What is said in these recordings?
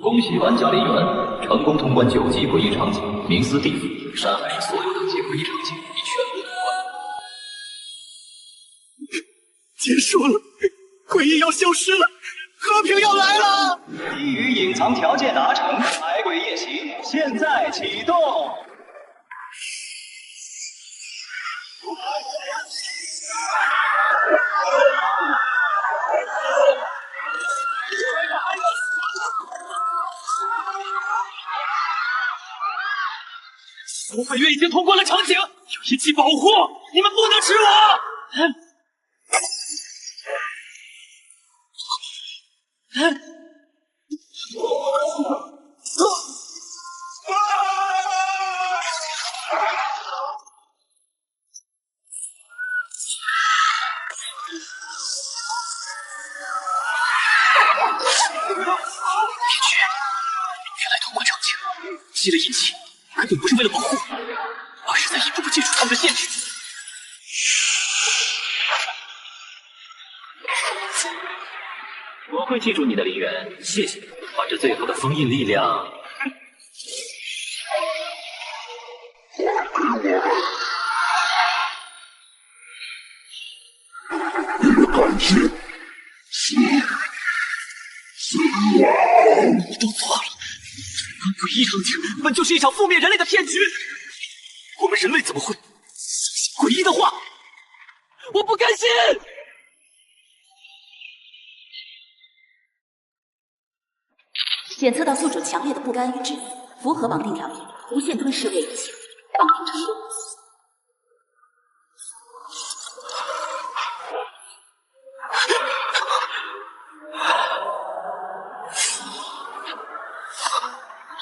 恭喜玩家林源成功通关9级诡异场景，冥思地府、山海市所有等级诡异场景已全部通关。结束了，诡异要消失了，和平要来了。基于隐藏条件达成，百鬼夜行现在启动。我本月已经通过了场景，有一级保护，你们不能吃我。通关场景，积了1级，根本不是为了保护，而是在一步步解除他们的限制。我会记住你的，林源，谢谢你，把这最后的封印力量。感觉死亡，你都错了。诡异场景本就是一场覆灭人类的骗局，我们人类怎么会相信诡异的话？我不甘心！检测到宿主强烈的不甘与质疑，符合绑定条件，无限吞噬为一切，绑定成功。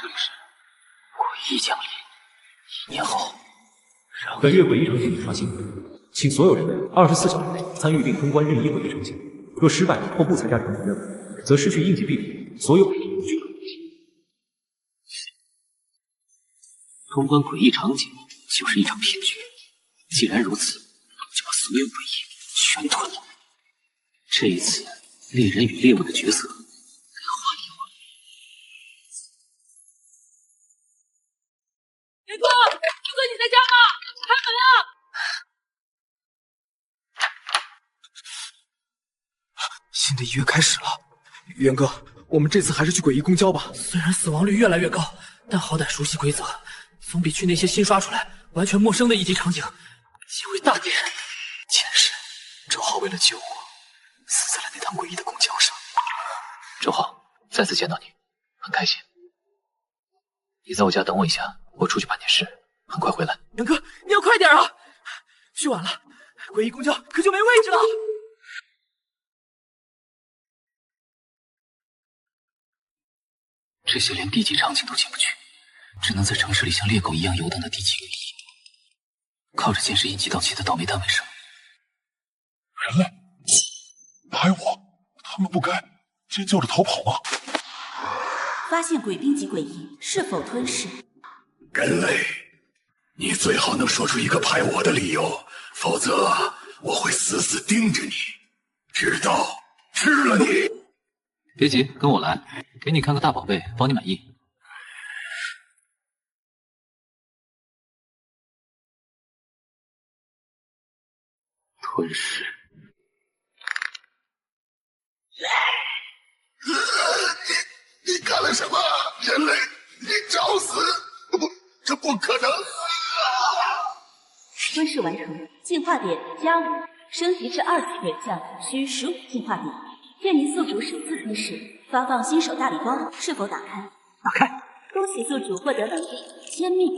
这里是诡异降临，1年后。本月诡异场景已刷新，请所有人24小时内参与并通关任意诡异场景。若失败或不参加场景任务，则失去应急庇护。所有均可放弃。通关诡异场景就是一场骗局。既然如此，就把所有诡异全吞了。这一次，猎人与猎物的角色该换一换。元哥，元哥，你在家吗？开门啊！新的1月开始了，元哥，我们这次还是去诡异公交吧。虽然死亡率越来越高，但好歹熟悉规则，总比去那些新刷出来完全陌生的1级场景机会大点。前世，周浩为了救我，死在了那趟诡异的公交上。周浩，再次见到你，很开心。你在我家等我一下，我出去办点事，很快回来。元哥，你要快点啊！去晚了，诡异公交可就没位置了。这些连低级场景都进不去，只能在城市里像猎狗一样游荡的低级诡异，靠着监视印记到期的倒霉蛋为生。人类，拍我！他们不该尖叫着逃跑吗？发现鬼兵级诡异，是否吞噬？人类，你最好能说出一个拍我的理由，否则我会死死盯着你，直到吃了你。别急，跟我来，给你看个大宝贝，保你满意。吞噬。你干了什么？人类，你找死！不，这不可能！吞噬完成，进化点+5，升级至2级鬼将，需15进化点。建议宿主首次吞噬，发放新手大礼包，是否打开？打开。恭喜宿主获得能力千命，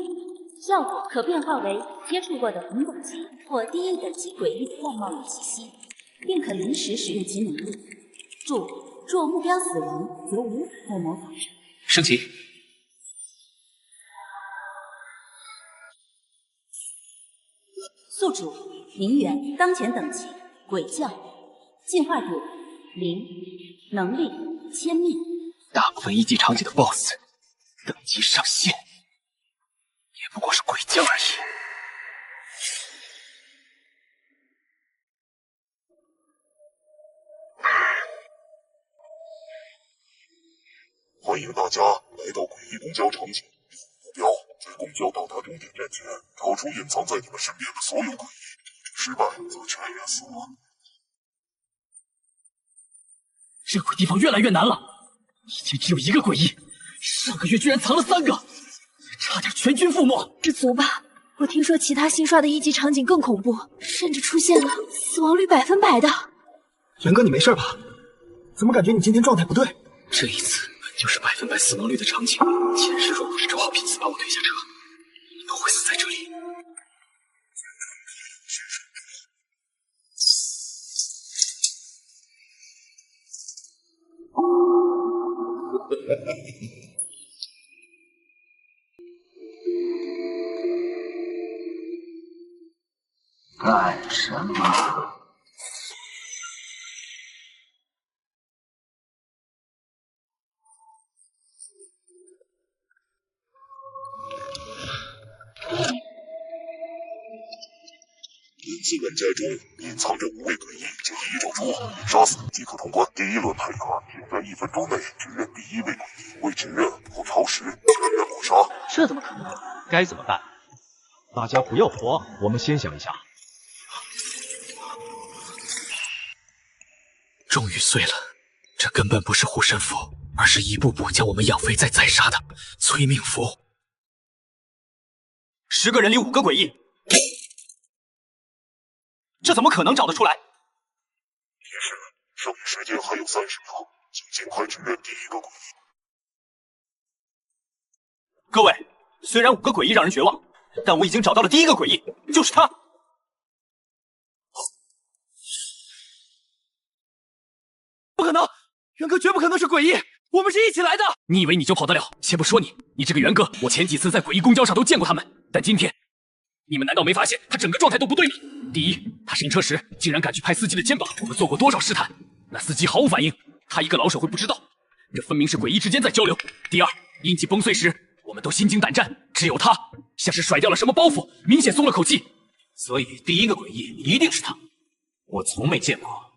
效果可变化为接触过的同等级或低一等级诡异的样貌与气息，并可临时使用其能力。注：若目标死亡，则无法在魔法上升级。宿主林源，当前等级鬼将，进化点0，能力千命。大部分1级场景的 BOSS 等级上限也不过是鬼将而已。欢迎大家来到诡异公交场景，目标在公交到达终点站前，找出隐藏在你们身边的所有诡异，失败则全员死亡。这块地方越来越难了，已经只有一个诡异，上个月居然藏了3个，差点全军覆没。知足吧，我听说其他新刷的1级场景更恐怖，甚至出现了死亡率100%的。元哥，你没事吧？怎么感觉你今天状态不对？这一次就是100%死亡率的场景。前世若不是周浩拼死把我推下车，你都会死在这里。干什么？因此玩家中隐藏着5位诡异，建议找出，杀死即可通关。第1轮配合，请在1分钟内指认第1位诡异，未指认或超时全员抹杀。这怎么可能？该怎么办？大家不要慌，我们先想一下。终于碎了，这根本不是护身符，而是一步步将我们养肥再宰杀的催命符。10个人里5个诡异，这怎么可能找得出来？提示：剩余时间还有30秒，请尽快指认第1个诡异。各位，虽然5个诡异让人绝望，但我已经找到了第1个诡异，就是他。不可能，元哥绝不可能是诡异，我们是一起来的。你以为你就跑得了？先不说你，你这个元哥，我前几次在诡异公交上都见过他们，但今天，你们难道没发现他整个状态都不对吗？第一，他上车时竟然敢去拍司机的肩膀，我们做过多少试探，那司机毫无反应，他一个老手会不知道？这分明是诡异之间在交流。第二，印记崩碎时，我们都心惊胆战，只有他像是甩掉了什么包袱，明显松了口气。所以第1个诡异一定是他，我从没见过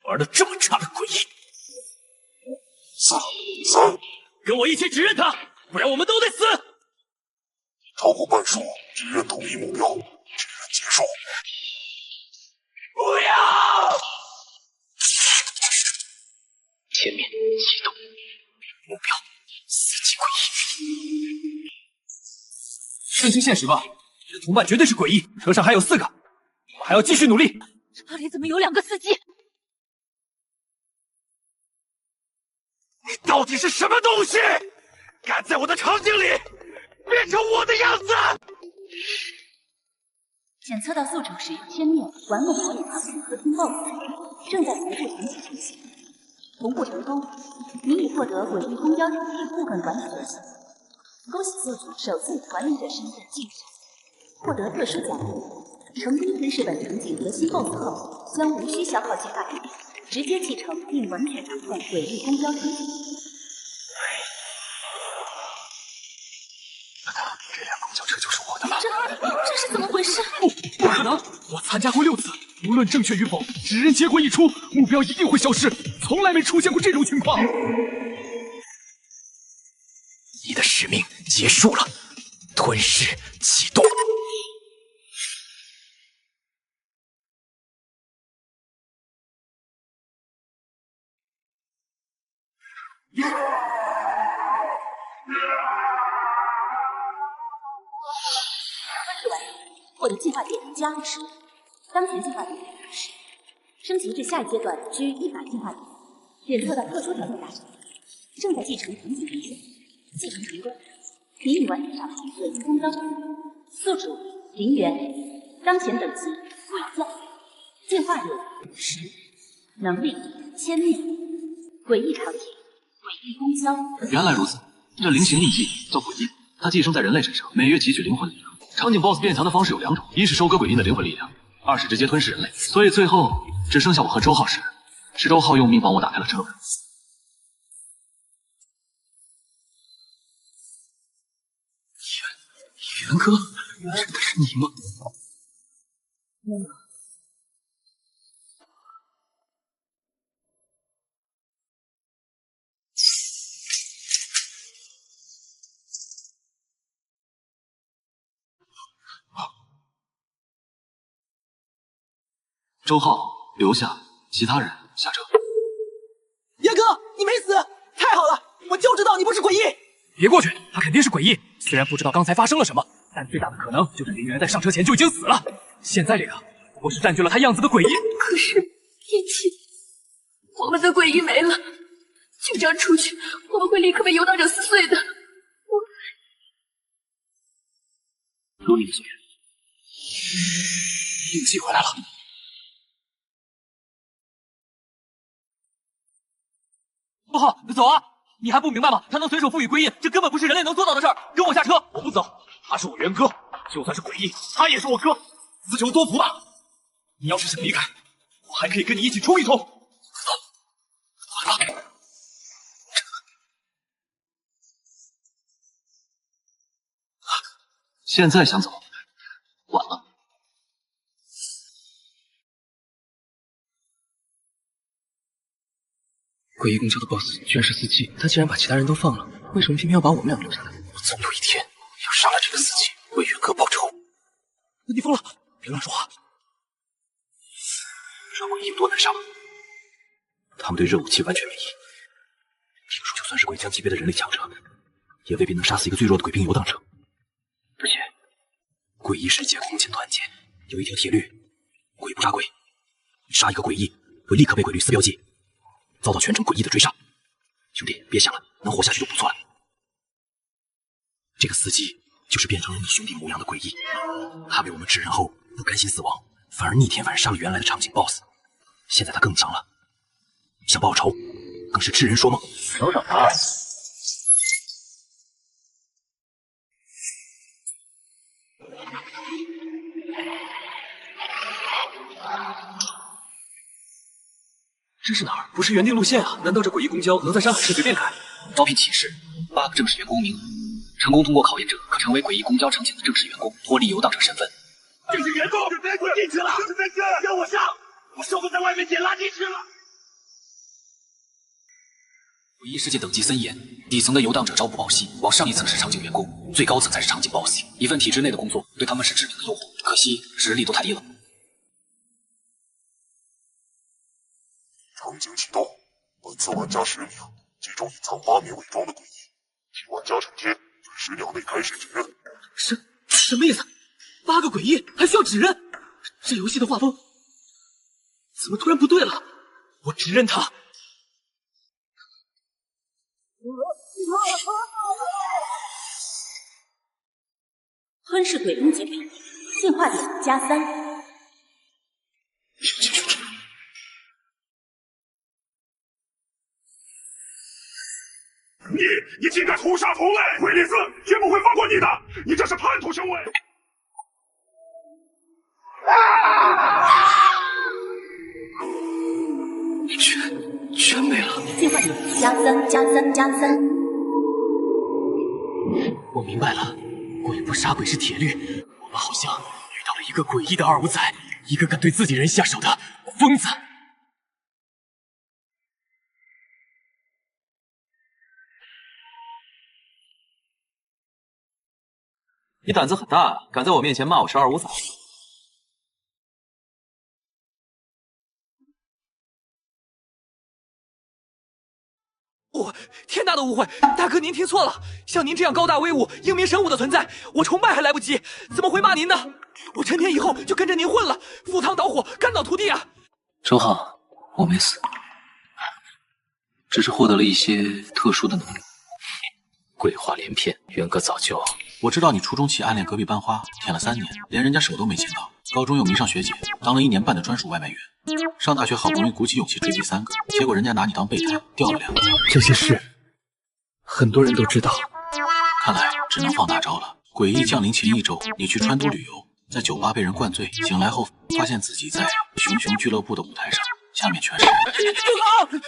玩的这么差的诡异。4、3，跟我一起指认他，不然我们都得死。超过半数，指认同一目标，指认结束。不要！前面启动，目标4级诡异。认清现实吧，你的同伴绝对是诡异，车上还有4个，我们还要继续努力。这里怎么有2个司机？你到底是什么东西？敢在我的场景里变成我的样子？检测到宿主使用千面完美模拟场景核心 BOSS， 正在同步重启程序。同步成功，你已获得诡异公交场景部分管理特性。恭喜宿主首次以管理者身份进入场景，获得特殊奖励。成功吞噬本场景核心 BOSS 后，将无需消耗计划点，直接继承并完全掌控诡异公交场景。这辆公交车就是我的了。这是怎么回事？不可能！我参加过6次，无论正确与否，指认结果一出，目标一定会消失，从来没出现过这种情况。你的使命结束了，吞噬启动。获得计划点加20，当前计划点是升级至下一阶段居100计划点，检测到特殊条件达成，正在继承场景人选，继承成功。你已完成上述诡异公交场景。宿主林源，当前等级鬼将，进化点10，能力千面，诡异场景，诡异公交。原来如此，这灵形印记叫诡异，它寄生在人类身上，每月汲取灵魂力量。场景 BOSS 变强的方式有2种，一是收割诡异的灵魂力量，二是直接吞噬人类。所以最后只剩下我和周浩时，是周浩用命帮我打开了车门。元哥，真的是你吗？周浩留下，其他人下车。元哥，你没死，太好了！我就知道你不是诡异。别过去，他肯定是诡异。虽然不知道刚才发生了什么，但最大的可能就是林源在上车前就已经死了。现在这个不过是占据了他样子的诡异。可是叶琪，我们的诡异没了，就这样出去，我们会立刻被游荡者撕碎的。如你所愿，灵气回来了。不好，走啊！你还不明白吗？他能随手赋予归印，这根本不是人类能做到的事儿。跟我下车！我不走，他是我元哥，就算是诡异，他也是我哥。自求多福吧。你要是想离开，我还可以跟你一起冲一冲。走，完了。现在想走，晚了。诡异公交的 BOSS 居然是司机，他既然把其他人都放了，为什么偏偏要把我们两个留下来？我总有一天要杀了这个司机，为元哥报仇。你疯了！别乱说话。知道诡异有多难杀吗？他们对热武器完全免疫，听说就算是鬼将级别的人类强者，也未必能杀死一个最弱的鬼兵游荡者。而且，诡异世界空前团结，有一条铁律：鬼不杀鬼，杀一个诡异会立刻被鬼律撕标记，遭到全城诡异的追杀。兄弟，别想了，能活下去就不错了。这个司机就是变成了你兄弟模样的诡异，他被我们制人后不甘心死亡，反而逆天反杀了原来的场景 BOSS。现在他更强了，想报仇，更是痴人说梦。等等啊！这是哪儿？不是原定路线啊！难道这诡异公交能在山海市随便开？招聘启事：8个正式员工名额，成功通过考验者可成为诡异公交场景的正式员工，脱离游荡者身份。这是员工，别滚进去了！就是这个，让我上！我受不在外面捡垃圾吃了。诡异世界等级森严，底层的游荡者朝不保夕，往上一层是场景员工，最高层才是场景 BOSS。一份体制内的工作对他们是致命的诱惑，可惜实力都太低了。场景启动，本次玩家10名，其中隐藏8名伪装的诡异，请玩家陈天于10秒内开始指认。什么意思？8个诡异还需要指认？这游戏的画风怎么突然不对了？我指认他。吞噬鬼兵级别，进化点+3。你竟敢屠杀同类！鬼列斯绝不会放过你的！你这是叛徒行为！全没了。进化点+3。我明白了，鬼不杀鬼是铁律。我们好像遇到了一个诡异的二五仔，一个敢对自己人下手的疯子。你胆子很大，敢在我面前骂我是二五仔。天大的误会！大哥您听错了，像您这样高大威武、英明神武的存在，我崇拜还来不及，怎么会骂您呢？我成天以后就跟着您混了，赴汤蹈火，肝脑涂地啊！周浩，我没死，只是获得了一些特殊的能力。鬼话连篇，元哥早就……我知道你初中起暗恋隔壁班花，舔了3年，连人家手都没牵到。高中又迷上学姐，当了1年半的专属外卖员。上大学好不容易鼓起勇气追第3个，结果人家拿你当备胎，掉了2个。这些事很多人都知道，看来只能放大招了。诡异降临前1周，你去川都旅游，在酒吧被人灌醉，醒来后发现自己在熊熊俱乐部的舞台上，下面全是。周浩，元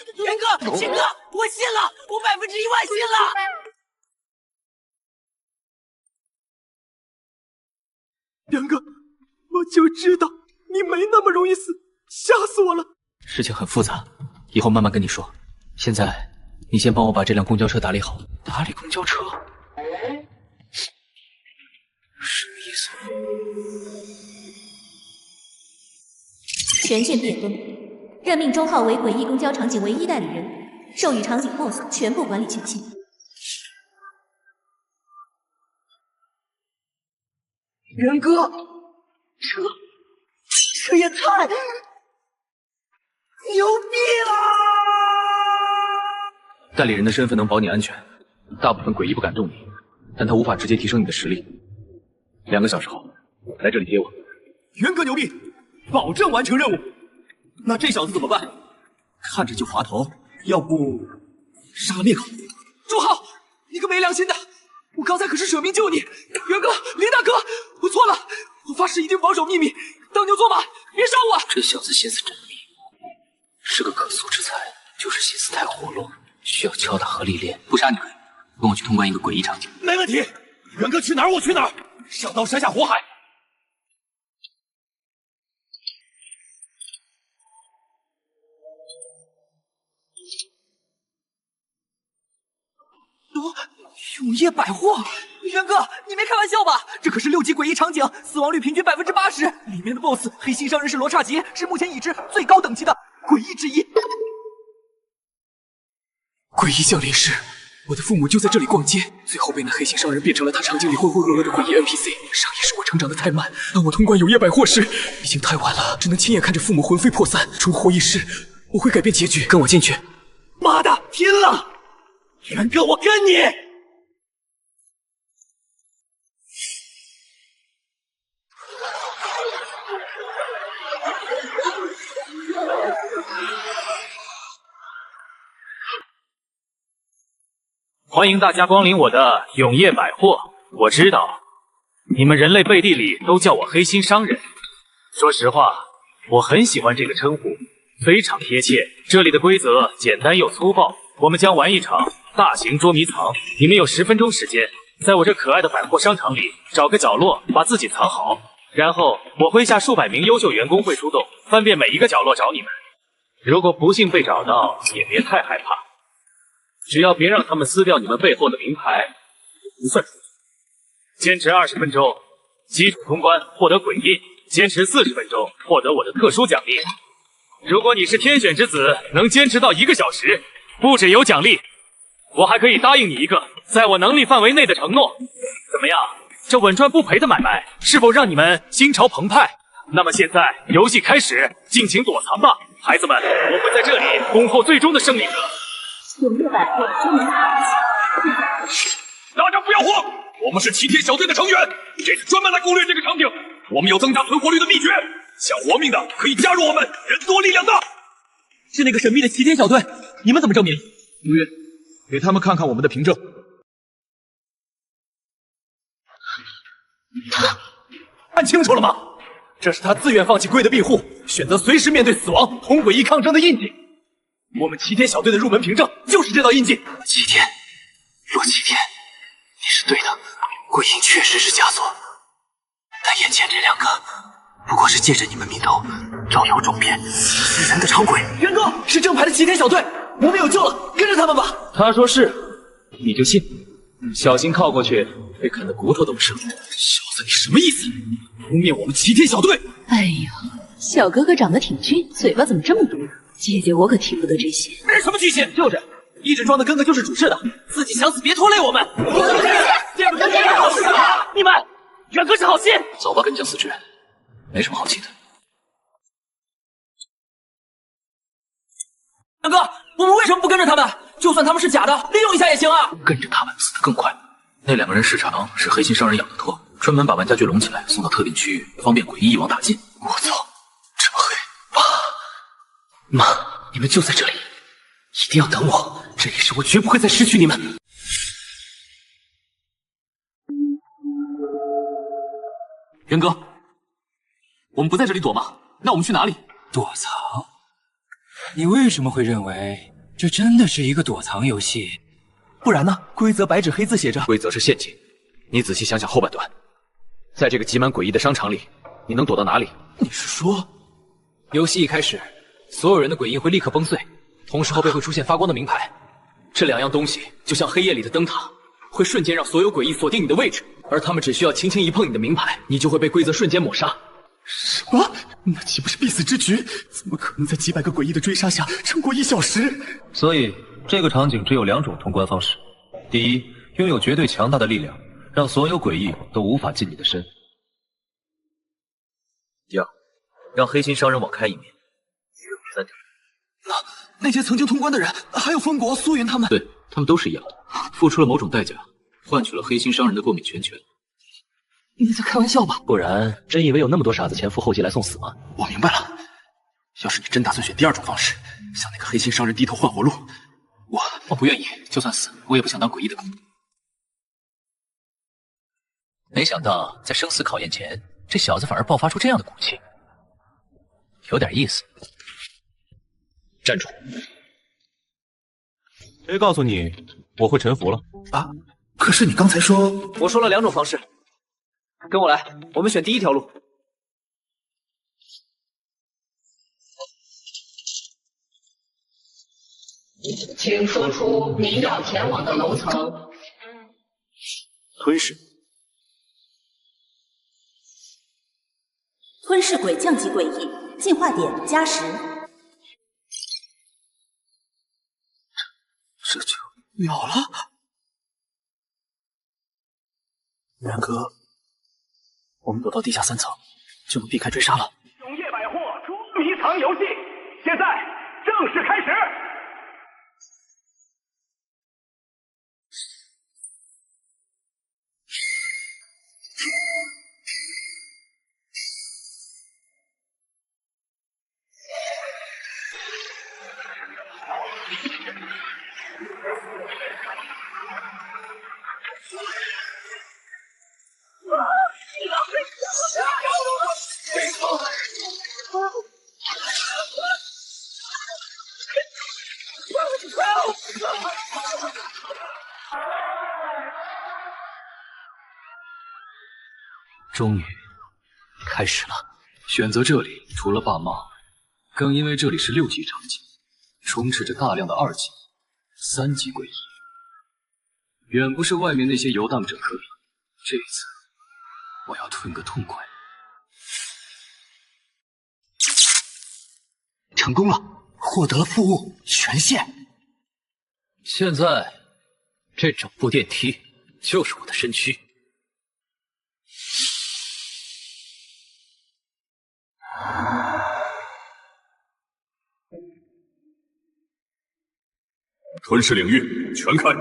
哥，秦哥，我信了，我100%信了。元哥，我就知道你没那么容易死，吓死我了。事情很复杂，以后慢慢跟你说。现在你先帮我把这辆公交车打理好。打理公交车？什么意思？权限变更，任命周浩为诡异公交场景唯一代理人，授予场景 BOSS 全部管理权限。元哥，这也太牛逼了！代理人的身份能保你安全，大部分诡异不敢动你，但他无法直接提升你的实力。2个小时后来这里接我。元哥牛逼，保证完成任务。那这小子怎么办？看着就滑头，要不杀了灭口？周浩，你个没良心的！我刚才可是舍命救你，元哥、林大哥，我错了，我发誓一定保守秘密，当牛做马，别杀我！这小子心思缜密，是个可塑之才，就是心思太活络，需要敲打和历练。不杀你可以，跟我去通关一个诡异场景。没问题，元哥去哪儿我去哪儿，上刀山下火海。永业百货，元哥，你没开玩笑吧？这可是6级诡异场景，死亡率平均80%，里面的 BOSS 黑心商人是罗刹级，是目前已知最高等级的诡异之一。诡异降临时，我的父母就在这里逛街，最后被那黑心商人变成了他场景里浑浑噩噩的诡异 NPC。上一世我成长得太慢，当我通关永业百货时，已经太晚了，只能亲眼看着父母魂飞魄散。重活一世，我会改变结局，跟我进去。妈的，拼了！元哥，我跟你！欢迎大家光临我的永业百货。我知道，你们人类背地里都叫我黑心商人。说实话，我很喜欢这个称呼，非常贴切。这里的规则简单又粗暴，我们将玩一场大型捉迷藏。你们有10分钟时间，在我这可爱的百货商场里找个角落把自己藏好，然后我麾下数百名优秀员工会出动，翻遍每一个角落找你们。如果不幸被找到，也别太害怕。只要别让他们撕掉你们背后的名牌，不算输。坚持20分钟，基础通关获得鬼印；坚持40分钟，获得我的特殊奖励。如果你是天选之子，能坚持到1个小时，不只有奖励，我还可以答应你一个在我能力范围内的承诺。怎么样？这稳赚不赔的买卖，是否让你们心潮澎湃？那么现在游戏开始，尽情躲藏吧，孩子们！我会在这里恭候最终的胜利者。永业百货专门打大家不要慌，我们是齐天小队的成员，这次专门来攻略这个场景。我们有增加存活率的秘诀，想活命的可以加入我们，人多力量大。是那个神秘的齐天小队，你们怎么证明？如月，给他们看看我们的凭证。看清楚了吗？这是他自愿放弃龟的庇护，选择随时面对死亡，同诡异抗争的印记。我们齐天小队的入门凭证就是这道印记。齐天，洛齐天，你是对的，鬼印确实是枷锁，但眼前这2个不过是借着你们名头招摇撞骗、欺人的长鬼。元哥是正牌的齐天小队，我们有救了，跟着他们吧。他说是，你就信？小心靠过去被啃得骨头都不剩。小子，你什么意思？污蔑我们齐天小队？哎呀，小哥哥长得挺俊，嘴巴怎么这么毒？姐姐我可听不得这些。什么巨蟹？就是，一直装的哥哥就是主事的，自己想死别拖累我们。这个跟你们好心啊！你们，元哥是好心。走吧，跟将死之人，没什么好气的。元哥，我们为什么不跟着他们？就算他们是假的，利用一下也行啊。跟着他们死得更快。那2个人时常是黑心商人养的托，专门把玩家聚拢起来，送到特定区域，方便诡异一网打尽。我操，这么黑！妈，你们就在这里，一定要等我，这一世我绝不会再失去你们。元哥，我们不在这里躲吗？那我们去哪里？躲藏？你为什么会认为这真的是一个躲藏游戏？不然呢？规则白纸黑字写着，规则是陷阱。你仔细想想后半段，在这个挤满诡异的商场里，你能躲到哪里？你是说，游戏一开始，所有人的鬼印会立刻崩碎，同时后背会出现发光的名牌，这2样东西就像黑夜里的灯塔，会瞬间让所有诡异锁定你的位置，而他们只需要轻轻一碰你的名牌，你就会被规则瞬间抹杀。什么？那岂不是必死之局？怎么可能在几百个诡异的追杀下撑过1小时？所以这个场景只有2种通关方式：第一，拥有绝对强大的力量，让所有诡异都无法近你的身；第二，让黑心商人网开一面。第3条，那些曾经通关的人，还有风国、苏云他们，对他们都是一样，付出了某种代价，换取了黑心商人的过敏全权。你在开玩笑吧？不然真以为有那么多傻子前赴后继来送死吗？我明白了，要是你真打算选第2种方式，向那个黑心商人低头换活路，我不愿意，就算死，我也不想当诡异的狗。没想到在生死考验前，这小子反而爆发出这样的骨气，有点意思。站住！谁告诉你我会臣服了？啊！可是你刚才说……我说了2种方式，跟我来，我们选第1条路。请说出您要前往的楼层。吞噬。吞噬鬼降级诡异，进化点+10。这就秒了。然哥，我们躲到地下3层，就能避开追杀了。永业百货捉迷藏游戏现在正式开始。终于开始了。选择这里，除了爸妈，更因为这里是6级场景，充斥着大量的2级、3级诡异，远不是外面那些游荡者可比。这次我要吞个痛快。成功了，获得了副物权限。现在这整部电梯就是我的身躯。吞噬领域全开！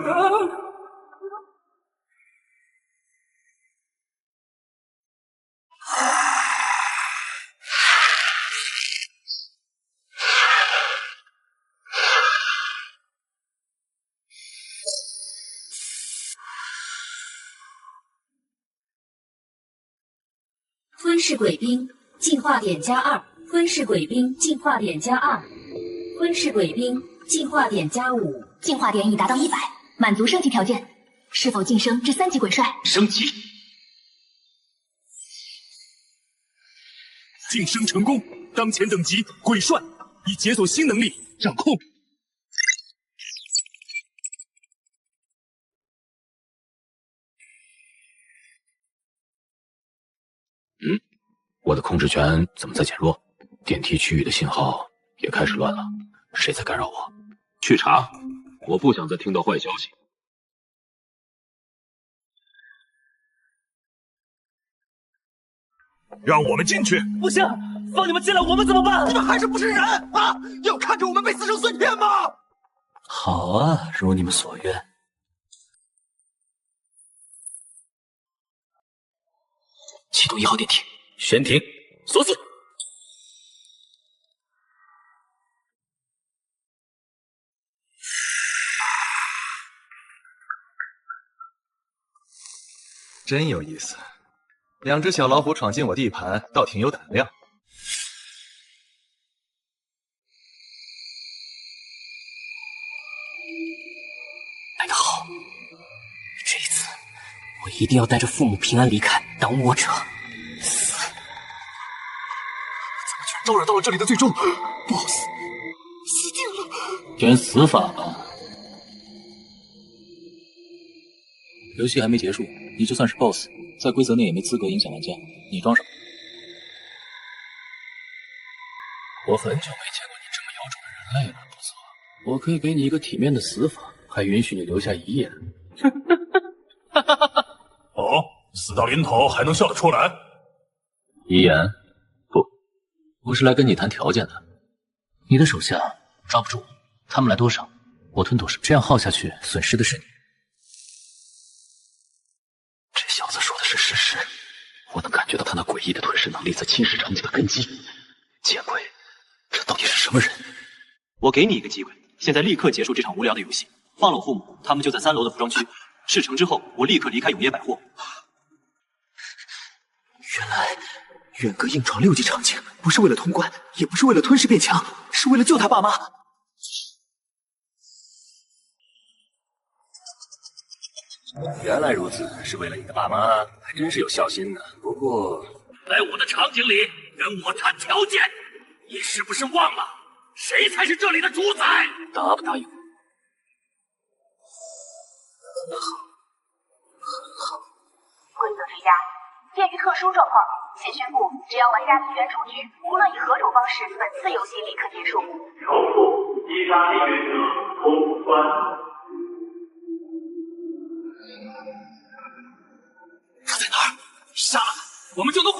吞噬鬼兵进化点+2，吞噬鬼兵进化点+2，吞噬鬼兵进化点+5。进化点已达到100，满足升级条件，是否晋升至3级鬼帅？升级，晋升成功，当前等级鬼帅，已解锁新能力掌控。我的控制权怎么在减弱？电梯区域的信号也开始乱了，谁在干扰我？去查。我不想再听到坏消息。让我们进去！不行，放你们进来，我们怎么办？你们还是不是人啊？要看着我们被撕成碎片吗？好啊，如你们所愿。启动1号电梯，悬停，锁死。真有意思，2只小老虎闯进我地盘，倒挺有胆量。来得好，这一次我一定要带着父母平安离开，当魔者。死！怎么居然招惹到了这里的最终 BOSS？ 死定了！选死法吧。游戏还没结束，你就算是 BOSS，在规则内也没资格影响玩家。你装什么？我很久没见过你这么有种的人类了，不错，我可以给你一个体面的死法，还允许你留下遗言。哦，死到临头还能笑得出来？遗言？不，我是来跟你谈条件的。你的手下抓不住，他们来多少，我吞多少。这样耗下去，损失的是你。这小子说的是事实，我能感觉到他那诡异的吞噬能力在侵蚀长景的根基。见鬼，这到底是什么人？我给你一个机会，现在立刻结束这场无聊的游戏。放了我父母，他们就在3楼的服装区。事成之后，我立刻离开永业百货。原来远哥硬闯6级场景，不是为了通关，也不是为了吞噬变强，是为了救他爸妈。原来如此，是为了你的爸妈，还真是有孝心呢。不过，在我的场景里跟我谈条件，你是不是忘了谁才是这里的主宰？答不答应我？很好。规则追加，鉴于特殊状况，现宣布，只要玩家自愿出局，无论以何种方式，本次游戏立刻结束。重复击杀敌原则，通关。他在哪儿？杀了他，我们就能活。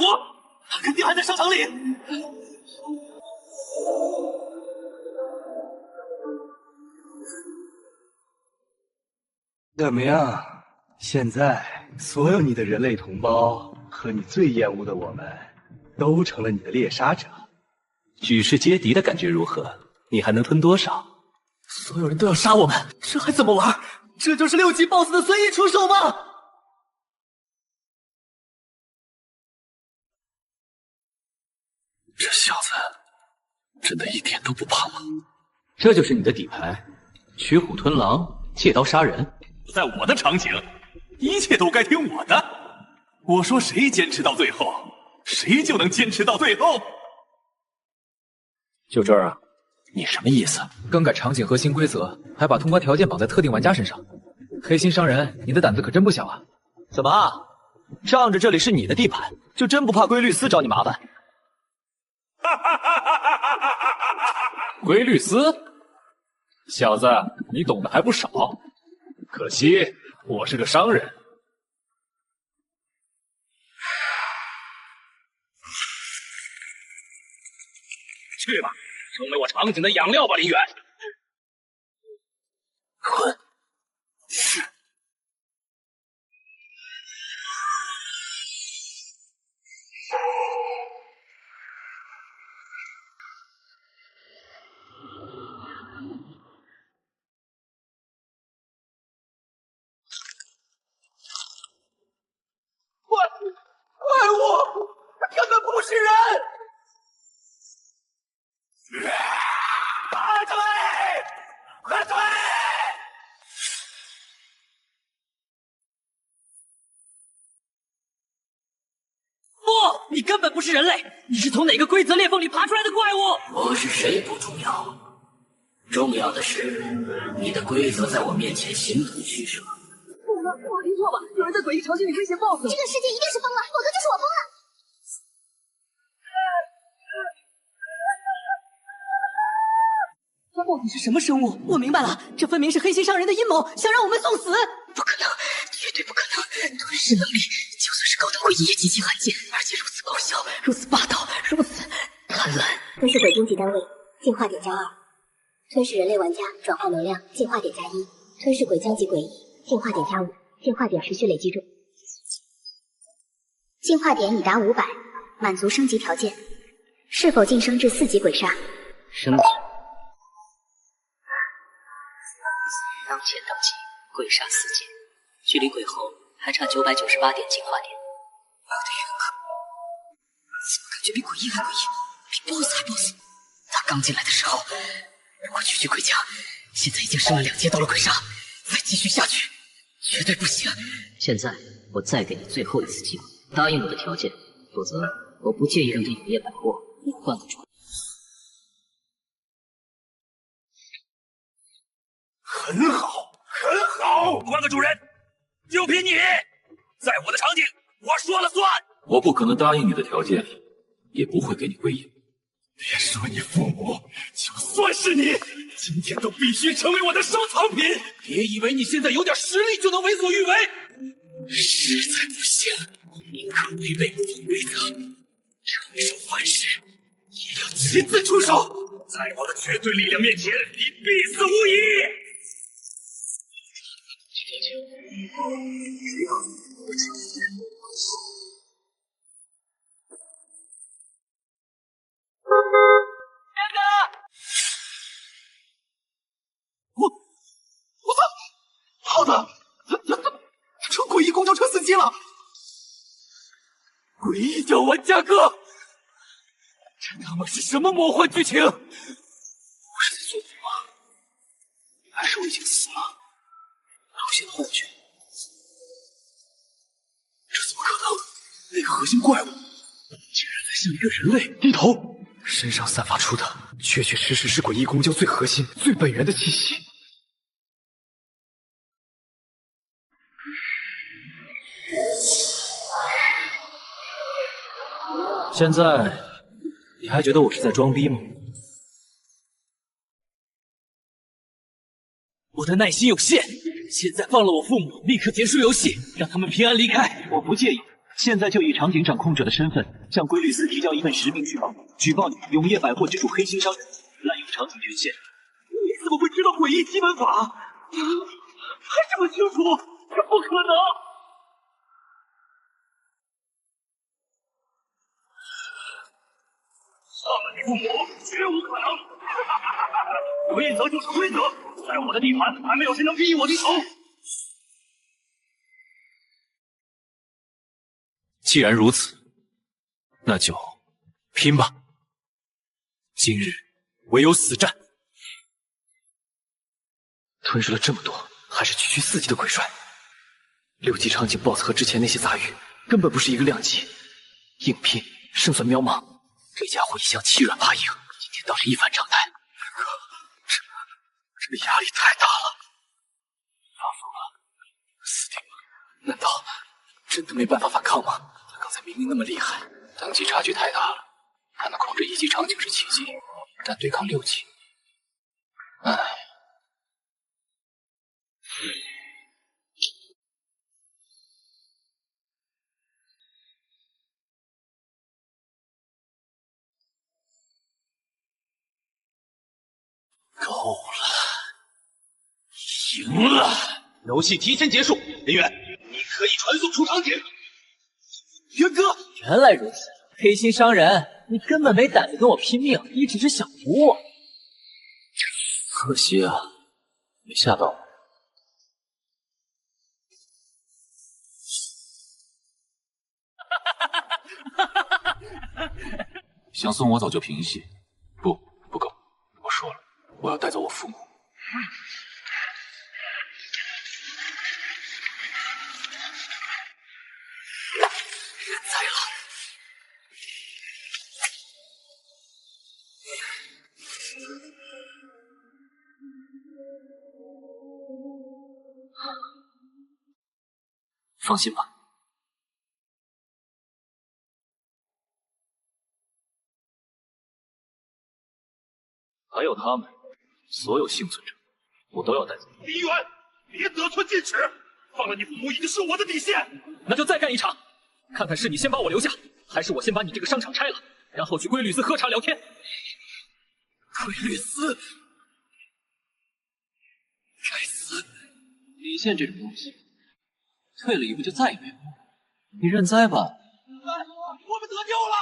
他肯定还在商场里。怎么样？现在所有你的人类同胞和你最厌恶的我们，都成了你的猎杀者。举世皆敌的感觉如何？你还能吞多少？所有人都要杀我们，这还怎么玩？这就是6级 BOSS 的随意出手吗？这小子真的一点都不怕吗？这就是你的底牌，取虎吞狼，借刀杀人。在我的场景，一切都该听我的。我说谁坚持到最后，谁就能坚持到最后。就这儿啊？你什么意思？更改场景核心规则，还把通关条件绑在特定玩家身上。黑心商人，你的胆子可真不小啊！怎么，仗着这里是你的地盘，就真不怕龟律师找你麻烦？龟律师，小子，你懂得还不少。可惜我是个商人。去吧，成为我场景的养料吧，林远。滚！是。怪物，他根本不是人！喝水，喝水！不，你根本不是人类，你是从哪个规则裂缝里爬出来的怪物？我是谁不重要，重要的是你的规则在我面前形同虚设。我听错吧？有人在诡异场景里威胁 BOSS。这个世界一定是疯了，否则就是我疯了。这到底是什么生物？我明白了，这分明是黑心商人的阴谋，想让我们送死。不可能，绝对不可能！吞噬能力就算是高等诡异也极其罕见，而且如此高效，如此霸道，如此贪婪。吞噬鬼终极单位，进化点加2；吞噬人类玩家转化能量，进化点加1；吞噬鬼将级诡异，进化点加5，进化点持续累积中。进化点已达500，满足升级条件。是否晋升至4级鬼杀？升级。当前等级鬼杀4级，距离鬼猴还差998点进化点。我的元哥，怎么感觉比诡异还诡异，比 BOSS 还 BOSS？ 他刚进来的时候，如果区区鬼强，现在已经升了2阶到了鬼杀，再继续下去绝对不行。现在我再给你最后一次机会，答应我的条件，否则我不介意让这永业百货换个主人。很好，很好，换个主人，就凭你，在我的场景，我说了算。我不可能答应你的条件，也不会给你归隐。别说你父母，就算是你，今天都必须成为我的收藏品！别以为你现在有点实力就能为所欲为，实在不行，宁可违背部分规则，承受坏事，也要亲自出手。在我的绝对力量面前，你必死无疑！我操！耗子，他成诡异公交车司机了！诡异叫玩家哥，这他妈是什么魔幻剧情？我是在做梦吗？还是我已经死了？出现了幻觉？这怎么可能？那个核心怪物竟然在向一个人类低头，身上散发出的确确实实是诡异公交最核心、最本源的气息。现在你还觉得我是在装逼吗？我的耐心有限，现在放了我父母，立刻结束游戏，让他们平安离开。我不介意。现在就以场景掌控者的身份，向规律司提交一份实名举报，举报你永业百货之主黑心商人滥用场景权限。你怎么会知道诡异基本法？还这么清楚？这不可能！放了你父母，绝无可能！规则就是规则，在我的地盘，还没有谁能逼我低头。既然如此，那就拼吧！今日唯有死战！吞噬了这么多，还是区区4级的鬼帅，6级场景 BOSS 和之前那些杂鱼根本不是一个量级，硬拼胜算渺茫。这家伙一向欺软怕硬，今天倒是一反常态。哥，这压力太大了，发疯了，死定了！难道真的没办法反抗吗？他刚才明明那么厉害，等级差距太大了。他能控制1级场景是奇迹，但对抗6级，唉。够了，赢了！游戏提前结束，人员，你可以传送出场景。元哥，原来如此，黑心商人，你根本没胆子跟我拼命，你只是想服我。可惜啊，没吓到我。想送我早就平息，不够。我说了，我要带走我父母。人栽了。放心吧。还有他们，所有幸存者，我都要带走。李远，别得寸进尺，放了你父母已经是我的底线。那就再干一场，看看是你先把我留下，还是我先把你这个商场拆了，然后去归律司喝茶聊天。归律司，该死！底线这种东西，退了一步就再也没有。你认栽吧。我们得救了！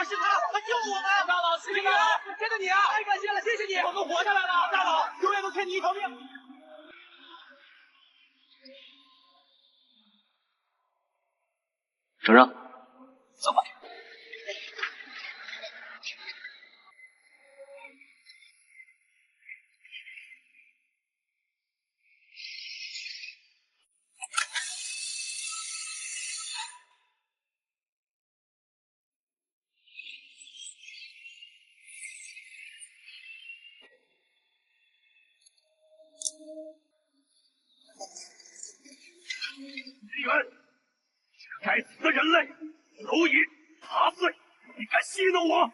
是他救我们！大佬，是你啊！真的你啊！太感谢了，谢谢你，我们活下来了！大佬，永远都欠你一条命！承让，走吧。李元，这个该死的人类，蝼蚁，杂碎，你敢戏弄我？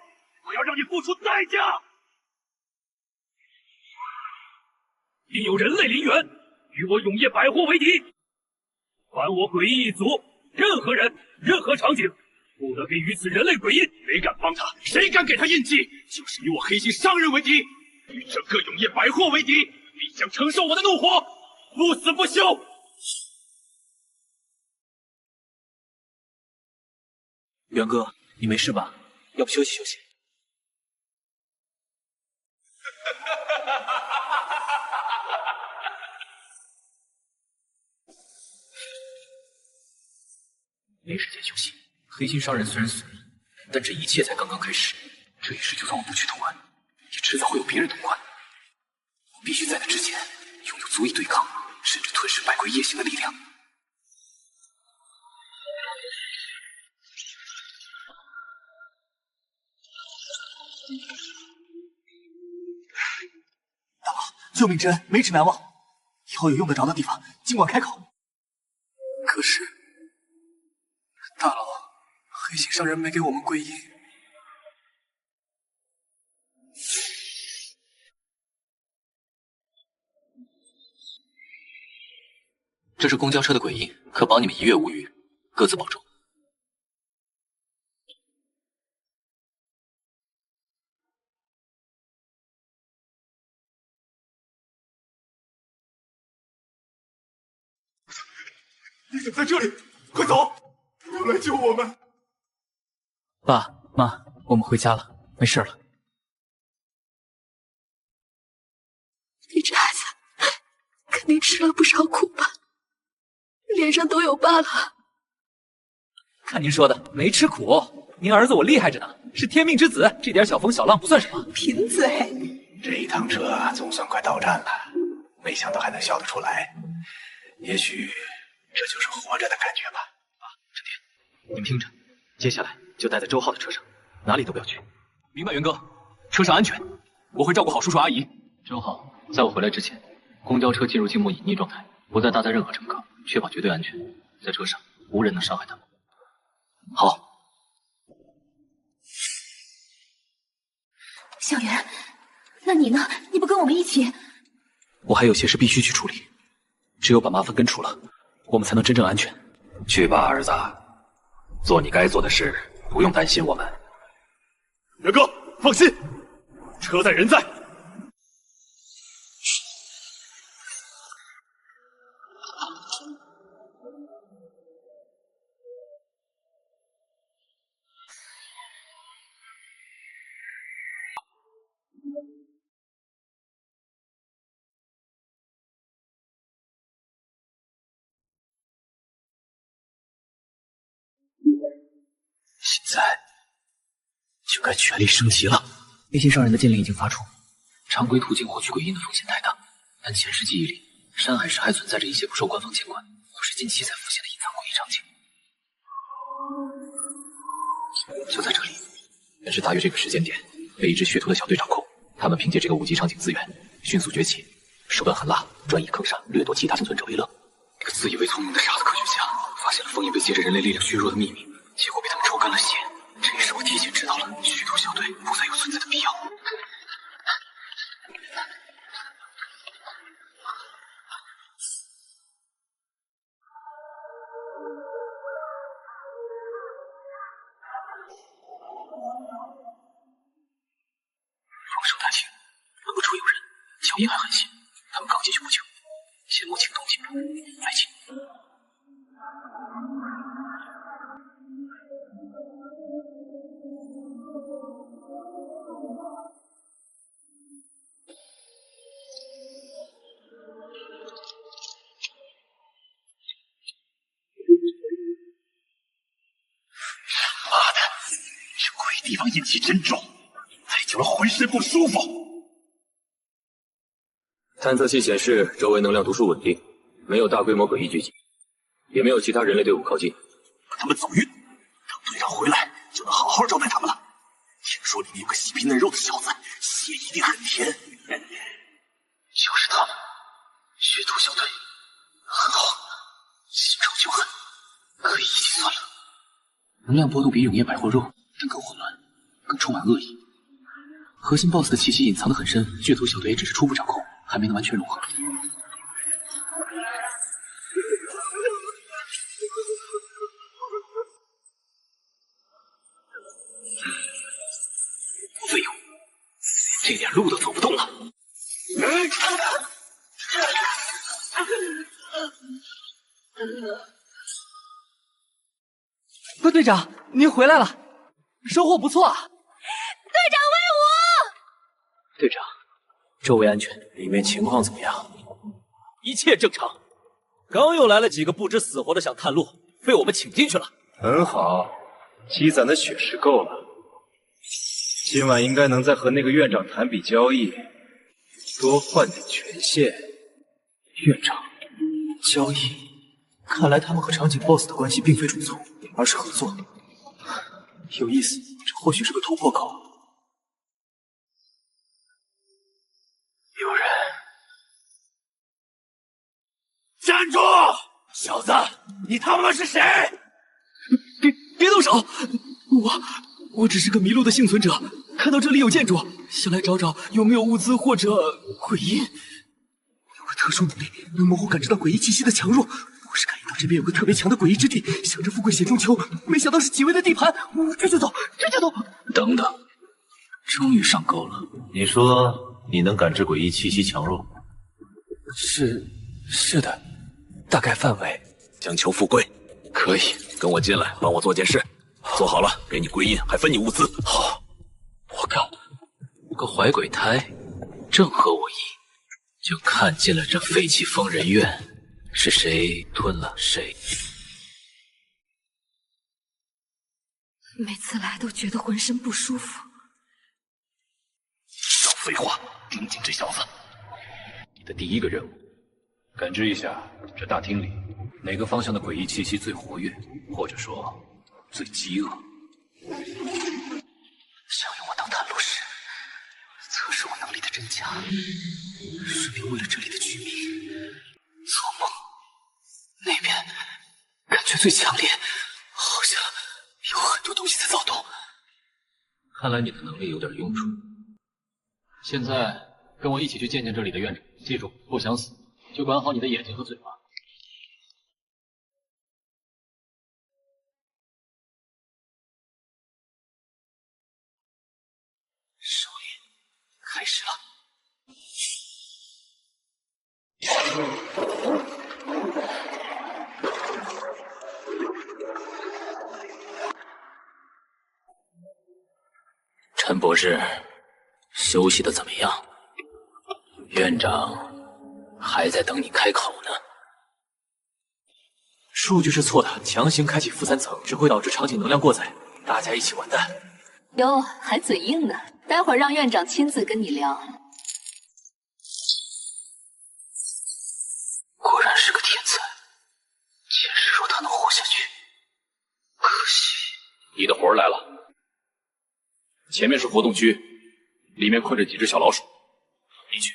我要让你付出代价！应有人类陵园与我永业百货为敌，凡我诡异一族，任何人、任何场景，不得给予此人类鬼印。谁敢帮他，谁敢给他印记，就是与我黑心商人为敌，与整个永业百货为敌，必将承受我的怒火，不死不休！元哥，你没事吧？要不休息休息？没时间休息。黑心商人虽然死了，但这一切才刚刚开始。这一世就算我不去通关，也迟早会有别人通关。我必须在那之前拥有足以对抗甚至吞噬百鬼夜行的力量。大佬，救命之恩，没齿难忘。以后有用得着的地方，尽管开口。可是，大佬，黑心商人没给我们归印。这是公交车的鬼印，可保你们一月无虞，各自保重。你怎么在这里？快走！不要来救我们！爸妈，我们回家了，没事了。你这孩子肯定吃了不少苦吧？脸上都有疤了。看您说的，没吃苦。您儿子我厉害着呢，是天命之子，这点小风小浪不算什么。贫嘴！这一趟车总算快到站了，没想到还能笑得出来。也许这就是活着的感觉吧。陈天，你们听着，接下来就待在周浩的车上，哪里都不要去。明白，元哥。车上安全，我会照顾好叔叔阿姨。周浩，在我回来之前，公交车进入静默隐匿状态，不再搭载任何乘客，确保绝对安全。在车上，无人能伤害他们。好。小袁，那你呢？你不跟我们一起？我还有些事必须去处理，只有把麻烦根除了，我们才能真正安全。去吧，儿子，做你该做的事，不用担心我们。元哥，放心，车在人在。现在就该全力升级了。黑心商人的禁令已经发出，常规途径获取鬼印的风险太大，但前世记忆里，山海市还存在着一些不受官方监管，或是近期才浮现的隐藏诡异场景。就在这里，原是大约这个时间点，被一支学徒的小队掌控。他们凭借这个5级场景资源，迅速崛起，手段狠辣，专以坑杀掠夺其他生存者为乐。一个自以为聪明的傻子科学家，发现了封印被挟着人类力量削弱的秘密。结果被他们抽干了血，这也是我提前知道了虚度小队不再有存在的必要。防守太轻，门不处有人，脚印还很细，他们刚进去不久，先摸清动静再进。地方阴气真重，太久了浑身不舒服。探测器显示周围能量读数稳定，没有大规模诡异聚集，也没有其他人类队伍靠近。把他们走运，等队长回来就能好好招待他们了。听说里面有个细皮嫩肉的小子，血一定很甜。就是他们，血屠小队，很好，新仇旧恨，可以一起算了。能量波动比永夜百货弱，但更混乱，更充满恶意。核心 BOSS 的气息隐藏得很深，巨头小队也只是初步掌控，还没能完全融合。废物，这点路都走不动了。队长，您回来了，收获不错啊！队长威武！队长，周围安全，里面情况怎么样？一切正常。刚又来了几个不知死活的想探路，被我们请进去了。很好，积攒的血石够了，今晚应该能再和那个院长谈笔交易，多换点权限。院长，交易，看来他们和场景 BOSS 的关系并非种族，而是合作。有意思，这或许是个突破口。有人！站住！小子，你他妈是谁？别动手！我只是个迷路的幸存者，看到这里有建筑，想来找找有没有物资或者鬼印。有个特殊能力，能模糊感知到诡异气息的强弱。我是感应到这边有个特别强的诡异之地，想着富贵险中求，没想到是几位的地盘。这就走，这就走！等等，终于上钩了。你说你能感知诡异气息强弱？是的，大概范围。想求富贵，可以跟我进来，帮我做件事。做好了，给你归印，还分你物资。好，我靠，个怀鬼胎，正合我意。就看见了这废弃疯人院，是谁吞了谁？每次来都觉得浑身不舒服。少废话，盯紧这小子。你的第一个任务，感知一下这大厅里哪个方向的诡异气息最活跃，或者说最饥饿。想用我当探路师，测试我能力的真假，顺便为了这里的居民做梦。那边感觉最强烈，好像有很多东西在躁动。看来你的能力有点用处。现在跟我一起去见见这里的院长，记住，不想死就管好你的眼睛和嘴巴。狩猎开始了。陈博士，休息的怎么样？院长还在等你开口呢。数据是错的，强行开启负3层只会导致场景能量过载，大家一起完蛋。哟，还嘴硬呢，待会儿让院长亲自跟你聊。果然是个天才，前世若他能活下去，可惜。你的活儿来了。前面是活动区，里面困着几只小老鼠。你去，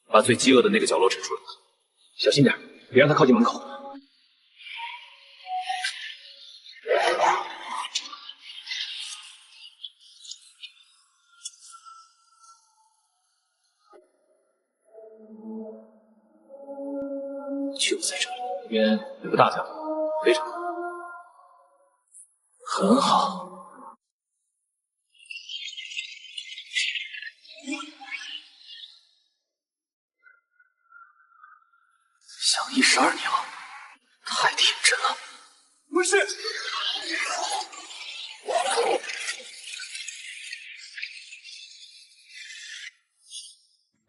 把最饥饿的那个角落指出来，小心点，别让它靠近门口。就在这里，这边有个大家伙，非常很好。想12娘，太天真了。不是。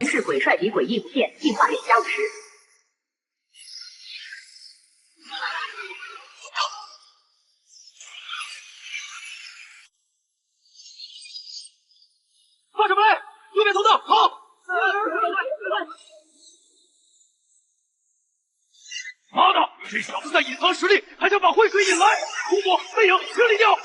是鬼帅级诡异不变，进化点加50。放什么来？右边通道，好。妈的，这小子在隐藏实力，还想把灰水引来！胡魔、魅影，清理掉！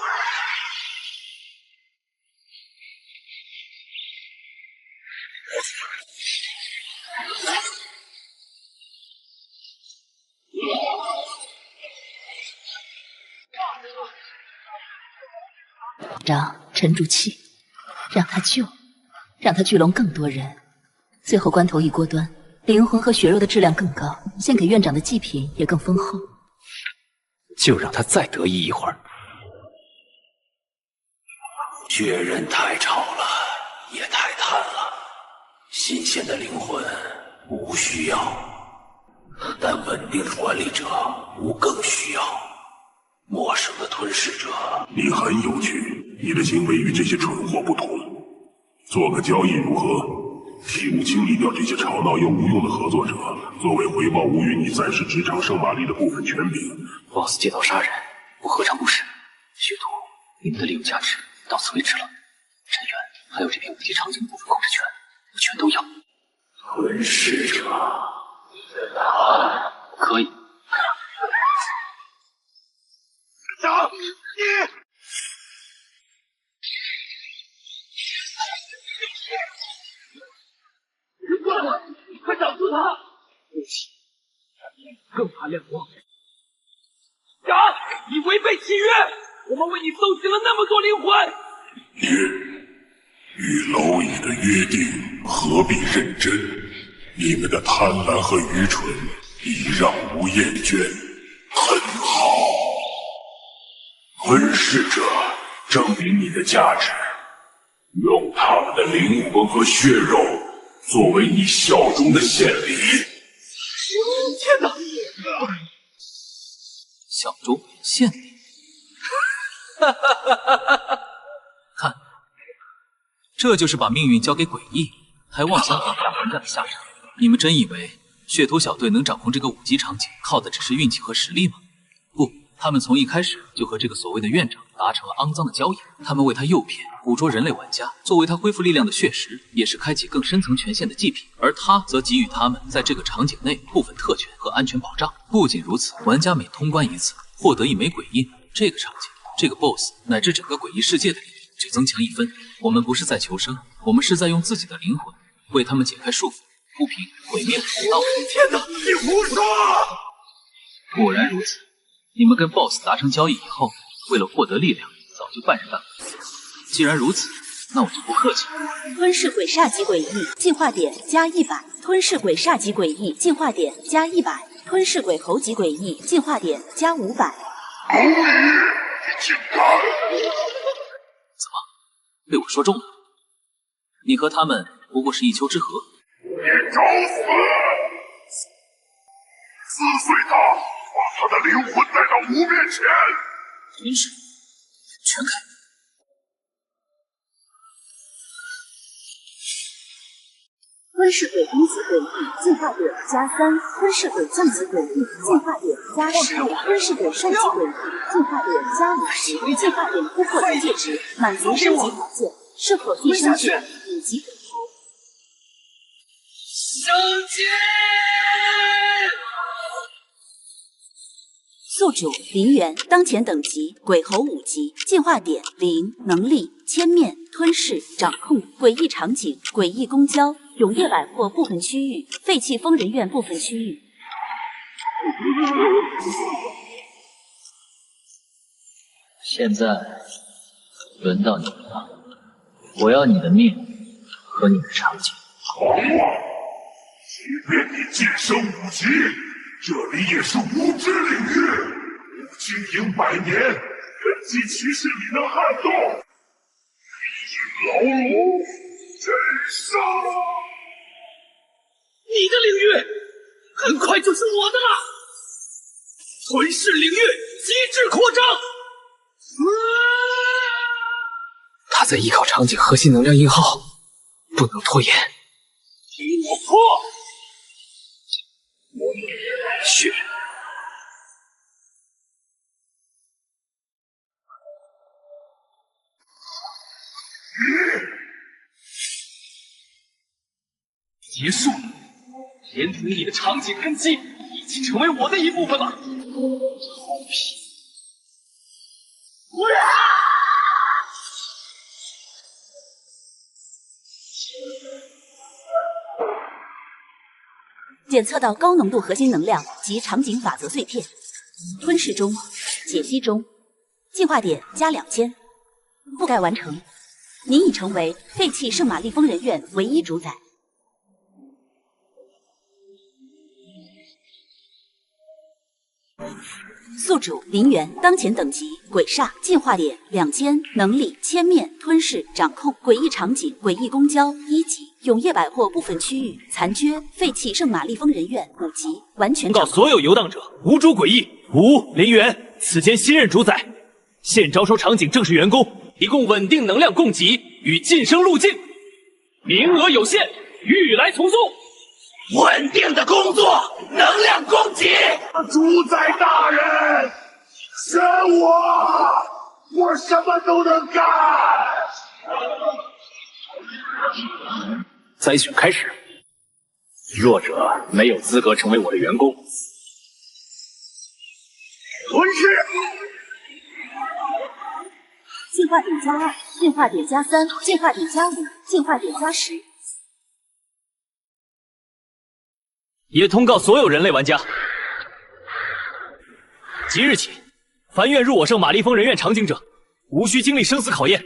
长，沉住气，让他救。让它聚拢更多人，最后关头一锅端，灵魂和血肉的质量更高，献给院长的祭品也更丰厚。就让他再得意一会儿。血人太吵了，也太贪了，新鲜的灵魂无需要，但稳定的管理者无更需要。陌生的吞噬者，你很有趣，你的行为与这些蠢货不同。做个交易如何？替吾清理掉这些吵闹又无用的合作者，作为回报，吾予你暂时职场圣马力的部分权柄。BOSS 借刀杀人，我何尝不是？血图，你们的利用价值到此为止了。陈远，还有这片武器场景的部分控制权，我全都要。吞噬者，你的答案可以。长，你过来，快挡住他！更怕亮光。长，你违背契约，我们为你搜集了那么多灵魂。与蝼蚁的约定何必认真？你们的贪婪和愚蠢已让吾厌倦。很好，吞噬者，证明你的价值，用他们的灵魂和血肉作为你效忠的献礼。天哪！效忠献礼。看，这就是把命运交给诡异，还妄想讨价还价的下场。你们真以为血屠小队能掌控这个5级场景，靠的只是运气和实力吗？不，他们从一开始就和这个所谓的院长达成了肮脏的交易。他们为他诱骗，捕捉人类玩家，作为他恢复力量的血石，也是开启更深层权限的祭品。而他则给予他们在这个场景内部分特权和安全保障。不仅如此，玩家每通关一次，获得1枚鬼印，这个场景、这个 BOSS 乃至整个诡异世界的力量就增强1分。我们不是在求生，我们是在用自己的灵魂为他们解开束缚，铺平毁灭的通道。天哪，你胡说！果然如此，你们跟 BOSS 达成交易以后，为了获得力量，早就半人半鬼。既然如此，那我就不客气了。吞噬鬼煞级诡异进化点加100，吞噬鬼煞级诡异进化点加100，吞噬鬼猴级诡异进化点加500。竟敢！怎么被我说中了？你和他们不过是一丘之貉。你找死！撕碎他，把他的灵魂带到吾面前。吞噬，全开！吞噬鬼一级诡异进化点加3，吞噬鬼降级诡异进化点加10，吞噬鬼帅级诡异进化点加50，进化点突破临界值，满足升级条件，是否替身血以及鬼猴。升级！宿主林元，当前等级鬼猴5级，进化点0，能力千面、吞噬、掌控、诡异场景、诡异公交、永夜百货部分区域、废弃疯人院部分区域。现在轮到你了，我要你的命和你的场景。好啊，即便你晋升5级，这里也是无知领域，吾经营100年，人机骑士你能撼动？牢笼真伤！你的领域很快就是我的了！吞噬领域极致扩张！他在依靠场景核心能量印号，不能拖延。听我说，血人。结束了，连同你的场景根基已经成为我的一部分了。臭屁！检测到高浓度核心能量及场景法则碎片，吞噬中，解析中，进化点加2000，覆盖完成。您已成为废弃圣玛丽疯人院唯一主宰。宿主林元，当前等级鬼煞，进化点2000，能力千面、吞噬、掌控，诡异场景、诡异公交1级，永业百货部分区域残缺，废弃圣玛丽疯人院5级，完全告所有游荡者无主诡异。林元，此间新任主宰，现招收场景正式员工，提供稳定能量供给与晋升路径，名额有限，欲来从速。稳定的工作，能量供给。主宰大人，选我什么都能干。筛选开始，弱者没有资格成为我的员工。吞噬。进化点+2，进化点+3，进化点+5，进化点+10。也通告所有人类玩家，即日起，凡愿入我圣玛丽疯人院场景者，无需经历生死考验。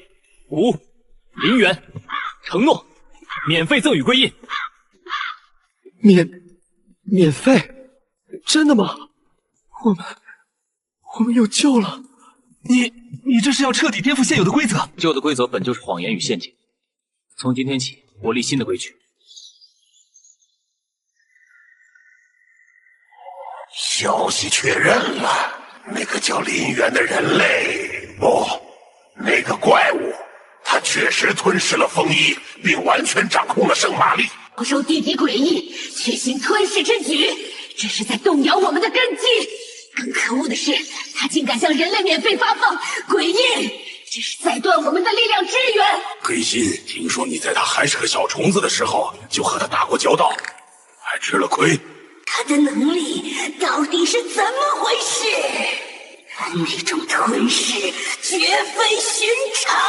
林元，承诺，免费赠与归印。免费？真的吗？我们有救了！你这是要彻底颠覆现有的规则？旧的规则本就是谎言与陷阱。从今天起，我立新的规矩。消息确认了，那个叫林元的人类，不，那个怪物，他确实吞噬了风衣，并完全掌控了圣玛丽。遭受地级诡异，却行吞噬之举，这是在动摇我们的根基。更可恶的是，他竟敢向人类免费发放诡印，这是在断我们的力量支援。黑心，听说你在他还是个小虫子的时候就和他打过交道，还吃了亏。他的能力到底是怎么回事？那种吞噬绝非寻常。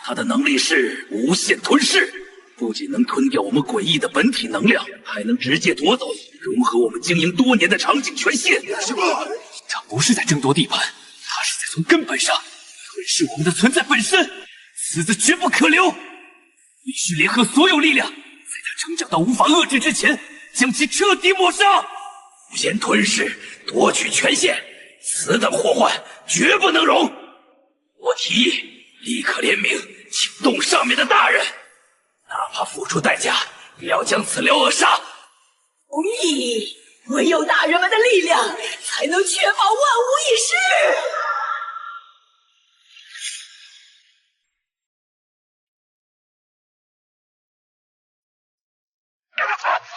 他的能力是无限吞噬，不仅能吞掉我们诡异的本体能量，还能直接夺走融合我们经营多年的场景权限。什么？他不是在争夺地盘，他是在从根本上吞噬我们的存在本身，此子绝不可留！必须联合所有力量，在他成长到无法遏制之前，将其彻底抹杀。无限吞噬，夺取权限，此等祸患绝不能容。我提议立刻联名，请动上面的大人，哪怕付出代价，也要将此僚扼杀。同意，唯有大人们的力量，才能确保万无一失。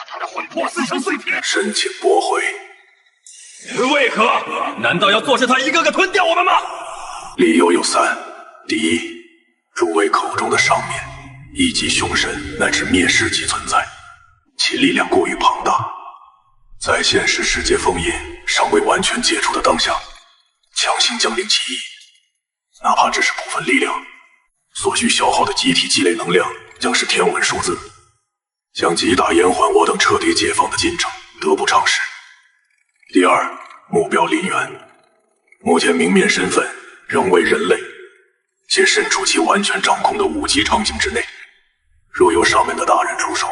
他的魂魄撕成碎片，申请驳回。为何？难道要坐视他一个个吞掉我们吗？理由有3：第一，诸位口中的上面一级凶神乃至灭世级存在，其力量过于庞大，在现实世界封印尚未完全解除的当下，强行将领其意，哪怕只是部分力量，所需消耗的集体积累能量将是天文数字，将极大延缓我等彻底解放的进程，得不偿失。第二，目标林元，目前明面身份仍为人类，且身处其完全掌控的5级场景之内。若有上面的大人出手，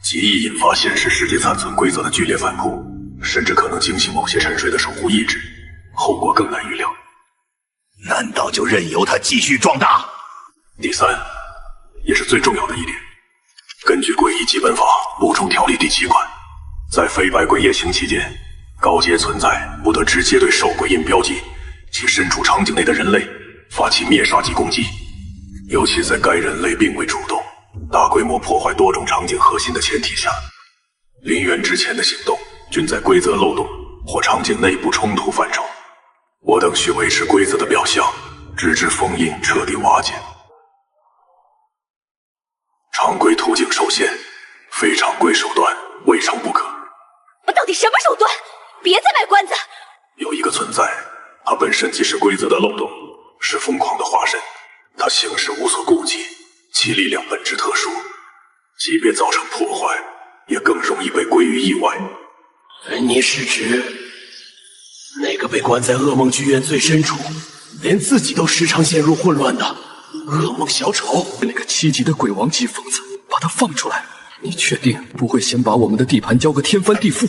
极易引发现实世界残存规则的剧烈反扑，甚至可能惊醒某些沉睡的守护意志，后果更难预料。难道就任由他继续壮大？第3，也是最重要的一点，根据诡异基本法补充条例第7款，在非百鬼夜行期间，高阶存在不得直接对受鬼印标记其身处场景内的人类发起灭杀级攻击，尤其在该人类并未主动大规模破坏多种场景核心的前提下，林元之前的行动均在规则漏洞或场景内部冲突范畴。我等需维持规则的表象，直至封印彻底瓦解。常规途径受限，非常规手段未尝不可。到底什么手段？别再卖关子！有一个存在，他本身即是规则的漏洞，是疯狂的化身。他行事无所顾忌，其力量本质特殊，即便造成破坏，也更容易被归于意外。你是指那个被关在噩梦剧院最深处，连自己都时常陷入混乱的噩梦小丑，那个7级的鬼王级疯子，把他放出来！你确定不会先把我们的地盘交个天翻地覆？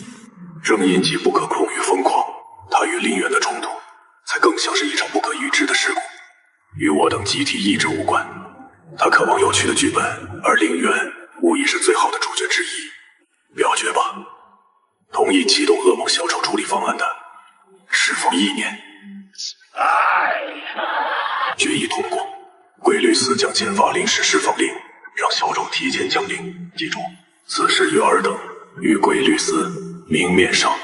正因其不可控与疯狂，他与林远的冲突，才更像是一场不可预知的事故，与我等集体意志无关。他渴望有趣的剧本，而林远无疑是最好的主角之一。表决吧，同意启动噩梦小丑处理方案的，是否意念？决议通过。鬼律司将签发临时释放令，让小丑提前降临。记住，此事与尔等与鬼律司明面上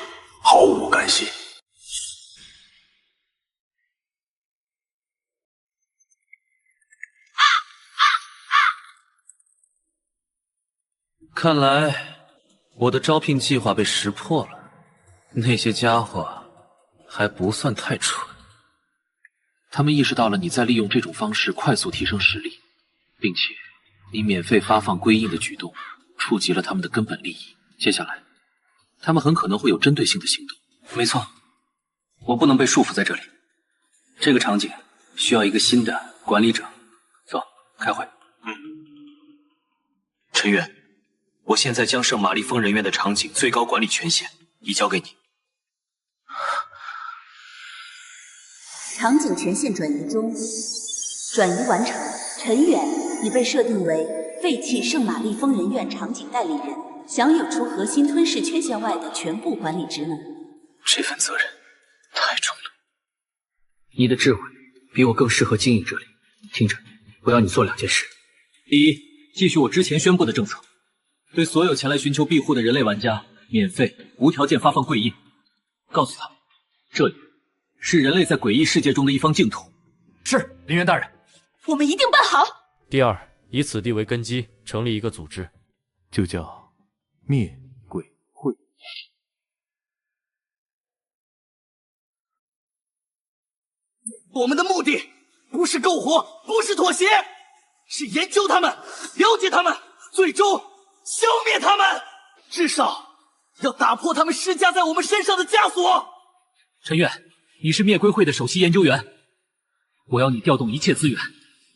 毫无干系。看来我的招聘计划被识破了，那些家伙还不算太蠢。他们意识到了你在利用这种方式快速提升实力，并且你免费发放归印的举动触及了他们的根本利益。接下来，他们很可能会有针对性的行动。没错，我不能被束缚在这里。这个场景需要一个新的管理者。走，开会。陈远，我现在将圣玛丽疯人院的场景最高管理权限移交给你。场景权限转移中，转移完成。陈远已被设定为废弃圣玛丽疯人院场景代理人，享有除核心吞噬权限外的全部管理职能。这份责任太重了。你的智慧比我更适合经营这里。听着，我要你做2件事：第一，继续我之前宣布的政策，对所有前来寻求庇护的人类玩家免费无条件发放贵印，告诉他们这里是人类在诡异世界中的一方净土。是，林渊大人。我们一定办好。第二，以此地为根基，成立一个组织，就叫灭鬼会。我们的目的不是苟活，不是妥协，是研究他们，了解他们，最终消灭他们，至少要打破他们施加在我们身上的枷锁。陈远，你是灭归会的首席研究员，我要你调动一切资源，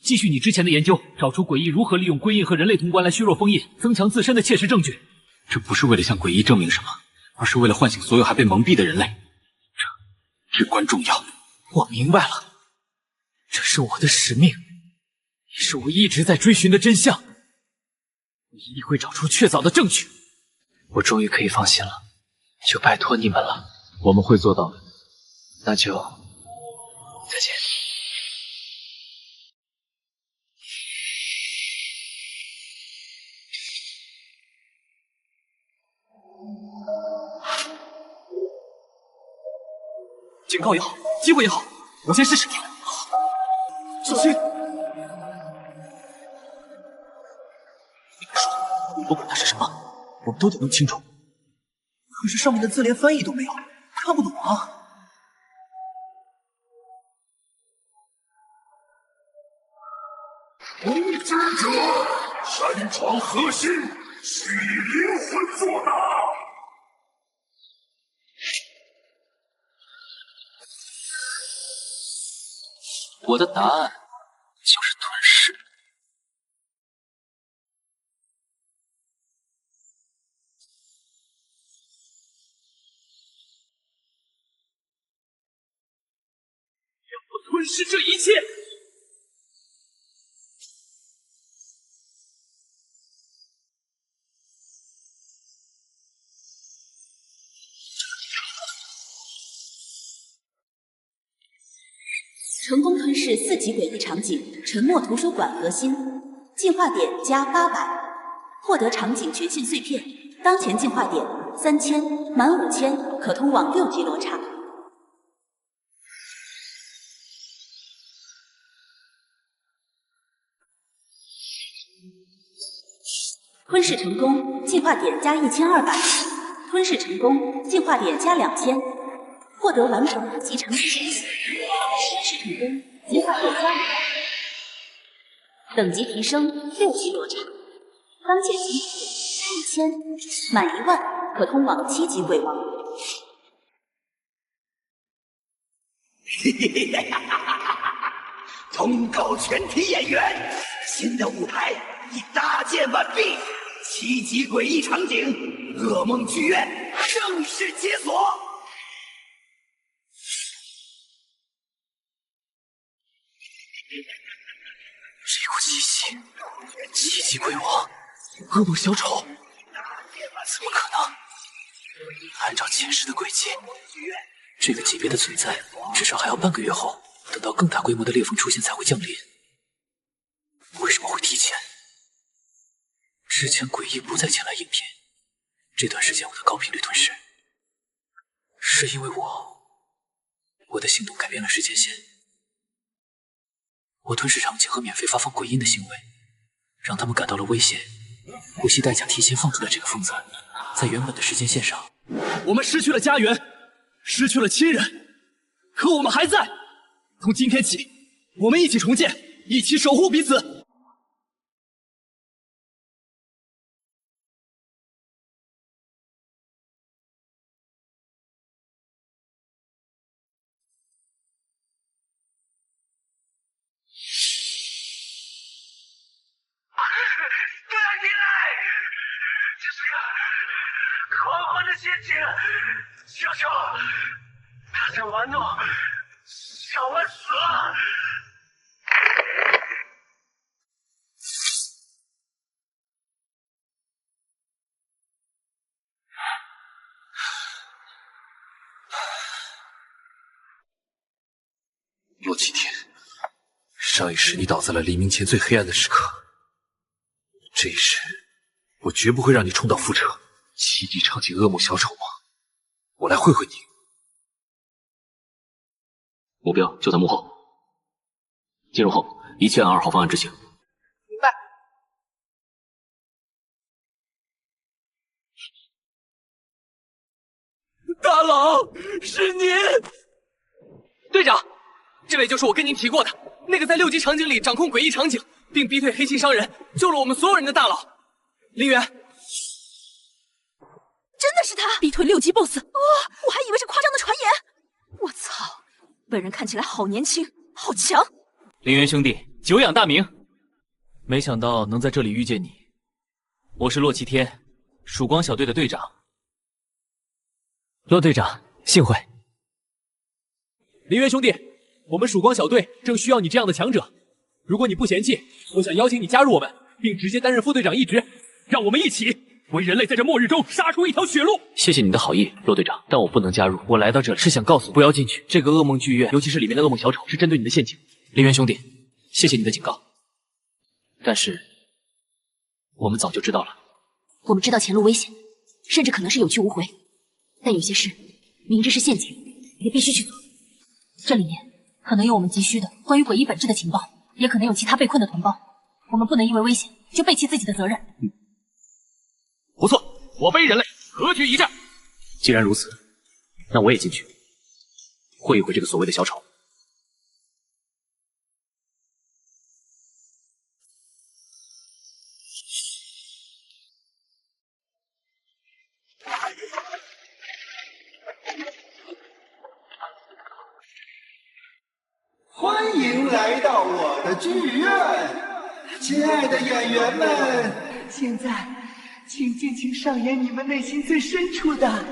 继续你之前的研究，找出诡异如何利用归印和人类通关来削弱封印，增强自身的切实证据。这不是为了向诡异证明什么，而是为了唤醒所有还被蒙蔽的人类，这至关重要。我明白了，这是我的使命，也是我一直在追寻的真相。我一定会找出确凿的证据。我终于可以放心了，就拜托你们了。我们会做到的。那就再见。警告也好，机会也好，我先试试。小心！不管它是什么，我们都得弄清楚。可是上面的字连翻译都没有，看不懂啊。无知者擅闯核心，需以灵魂作答。我的答案就是吞噬。让我吞噬这一切！成功吞噬4级诡异场景，沉默图书馆核心，进化点加800，获得场景权限碎片，当前进化点3000，满5000可通往6级罗刹。吞噬成功，进化点加1200，吞噬成功，进化点加2000，获得完成5级场景权限。吞噬成功，进化点加500，等级提升6级罗刹。当前进化点1000，满10000可通往7级鬼王。通告全体演员，新的舞台已搭建完毕，7级诡异场景噩梦剧院正式解锁。这股气息，7级鬼王，噩梦小丑，怎么可能？按照前世的轨迹，这个级别的存在，至少还要半个月后，等到更大规模的裂缝出现才会降临。为什么会提前？之前诡异不再前来应聘，这段时间我的高频率吞噬，是因为我的行动改变了时间线。我吞噬场景和免费发放鬼印的行为，让他们感到了威胁，不惜代价提前放出来这个疯子。在原本的时间线上，我们失去了家园，失去了亲人，可我们还在。从今天起，我们一起重建，一起守护彼此。狂欢的心情，小丑，他想玩弄，想玩死了。洛启天，上一世你倒在了黎明前最黑暗的时刻，这一世我绝不会让你重蹈覆辙。7级场景噩梦小丑吗？我来会会你。目标就在幕后，进入后一切按2号方案执行。明白。大佬，是您！队长，这位就是我跟您提过的那个在6级场景里掌控诡异场景，并逼退黑心商人，救了我们所有人的大佬林源。真的是他逼退6级 BOSS！ 哇，我还以为是夸张的传言。我操，本人看起来好年轻，好强。林源兄弟，久仰大名，没想到能在这里遇见你。我是洛奇天，曙光小队的队长。洛队长，幸会。林源兄弟，我们曙光小队正需要你这样的强者。如果你不嫌弃，我想邀请你加入我们，并直接担任副队长一职，让我们一起为人类在这末日中杀出一条血路。谢谢你的好意，骆队长，但我不能加入。我来到这里是想告诉你，不要进去。这个噩梦剧院，尤其是里面的噩梦小丑，是针对你的陷阱。林源兄弟，谢谢你的警告，但是我们早就知道了。我们知道前路危险，甚至可能是有去无回，但有些事明知是陷阱，也必须去做。这里面可能有我们急需的关于诡异本质的情报，也可能有其他被困的同胞。我们不能因为危险就背弃自己的责任。不错，我背人类，何惧一战？既然如此，那我也进去，会一会这个所谓的小丑。欢迎来到我的剧院，亲爱的演员们，现在请尽情上演你们内心最深处的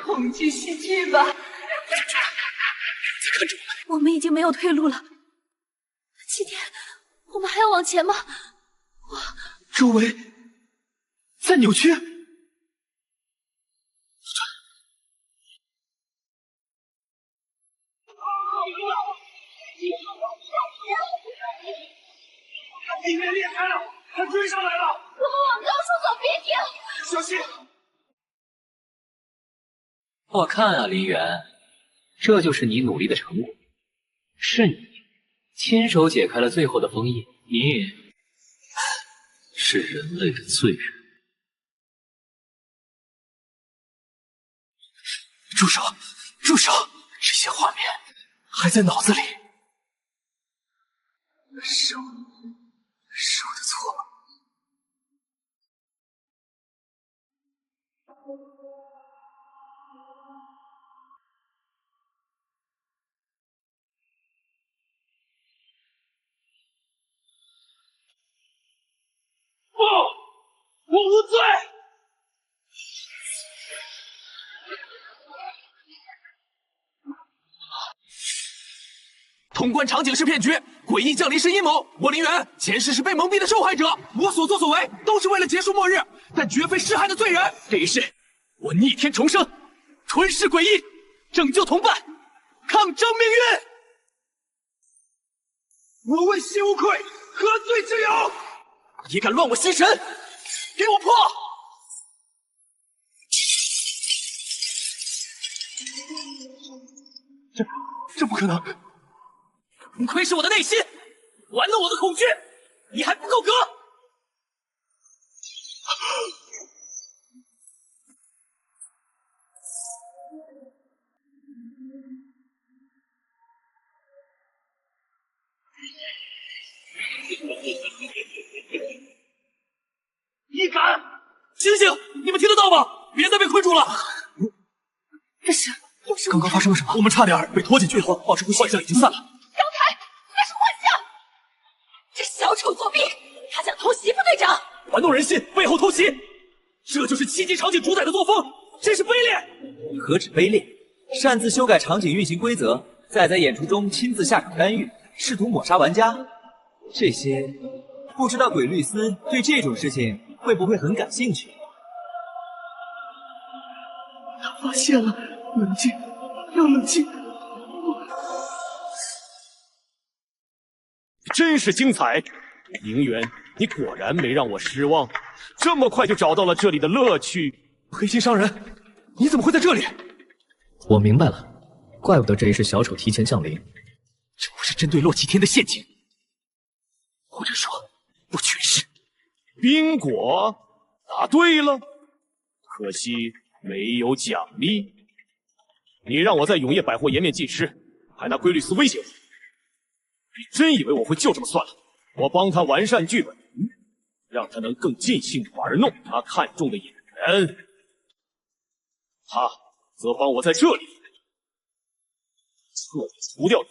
恐惧喜剧吧。再看着我们已经没有退路了。启天，我们还要往前吗？周围在扭曲。里面裂开了，他追上来了！我们往高处走，别停！小心！我看啊，林源，这就是你努力的成果，是你亲手解开了最后的封印，你是人类的罪人。住手！住手！这些画面还在脑子里。是我的错。通关场景是骗局，诡异降临是阴谋。我林远前世是被蒙蔽的受害者，我所作所为都是为了结束末日，但绝非施害的罪人。这一世，我逆天重生，吞噬诡异，拯救同伴，抗争命运。我问心无愧，何罪之有？也敢乱我心神，给我破！这不可能！不愧是我的内心，玩弄我的恐惧，你还不够格！你敢！醒醒！你们听得到吗？别再被困住了！这是刚刚发生了什么？我们差点被拖进去了。保持呼吸，幻象已经散了。刚才那是幻象，这小丑作弊，他想偷袭副队长，玩弄人心，背后偷袭，这就是7级场景主宰的作风，真是卑劣！何止卑劣，擅自修改场景运行规则，再在演出中亲自下场干预，试图抹杀玩家。这些不知道鬼律师对这种事情会不会很感兴趣？他发现了，冷静，要冷静。真是精彩，宁远，你果然没让我失望，这么快就找到了这里的乐趣。黑心商人，你怎么会在这里？我明白了，怪不得这一世小丑提前降临，这不是针对洛奇天的陷阱，或者说不全是。宾果，答对了，可惜没有奖励。你让我在永业百货颜面尽失，还拿龟律斯威胁我，你真以为我会就这么算了？我帮他完善剧本，让他能更尽兴地玩弄他看中的演员，他则帮我在这里彻底除掉你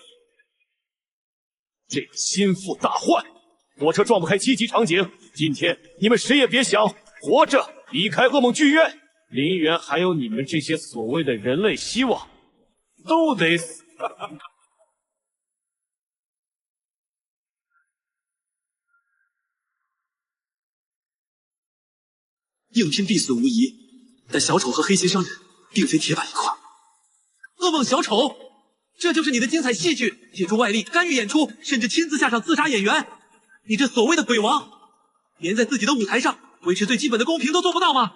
这个心腹大患。火车撞不开7级场景，今天你们谁也别想活着离开噩梦剧院。林园还有你们这些所谓的人类希望，都得死！应聘必死无疑，但小丑和黑心商人并非铁板一块。噩梦小丑，这就是你的精彩戏剧，借助外力干预演出，甚至亲自下场自杀演员。你这所谓的鬼王，连在自己的舞台上维持最基本的公平都做不到吗？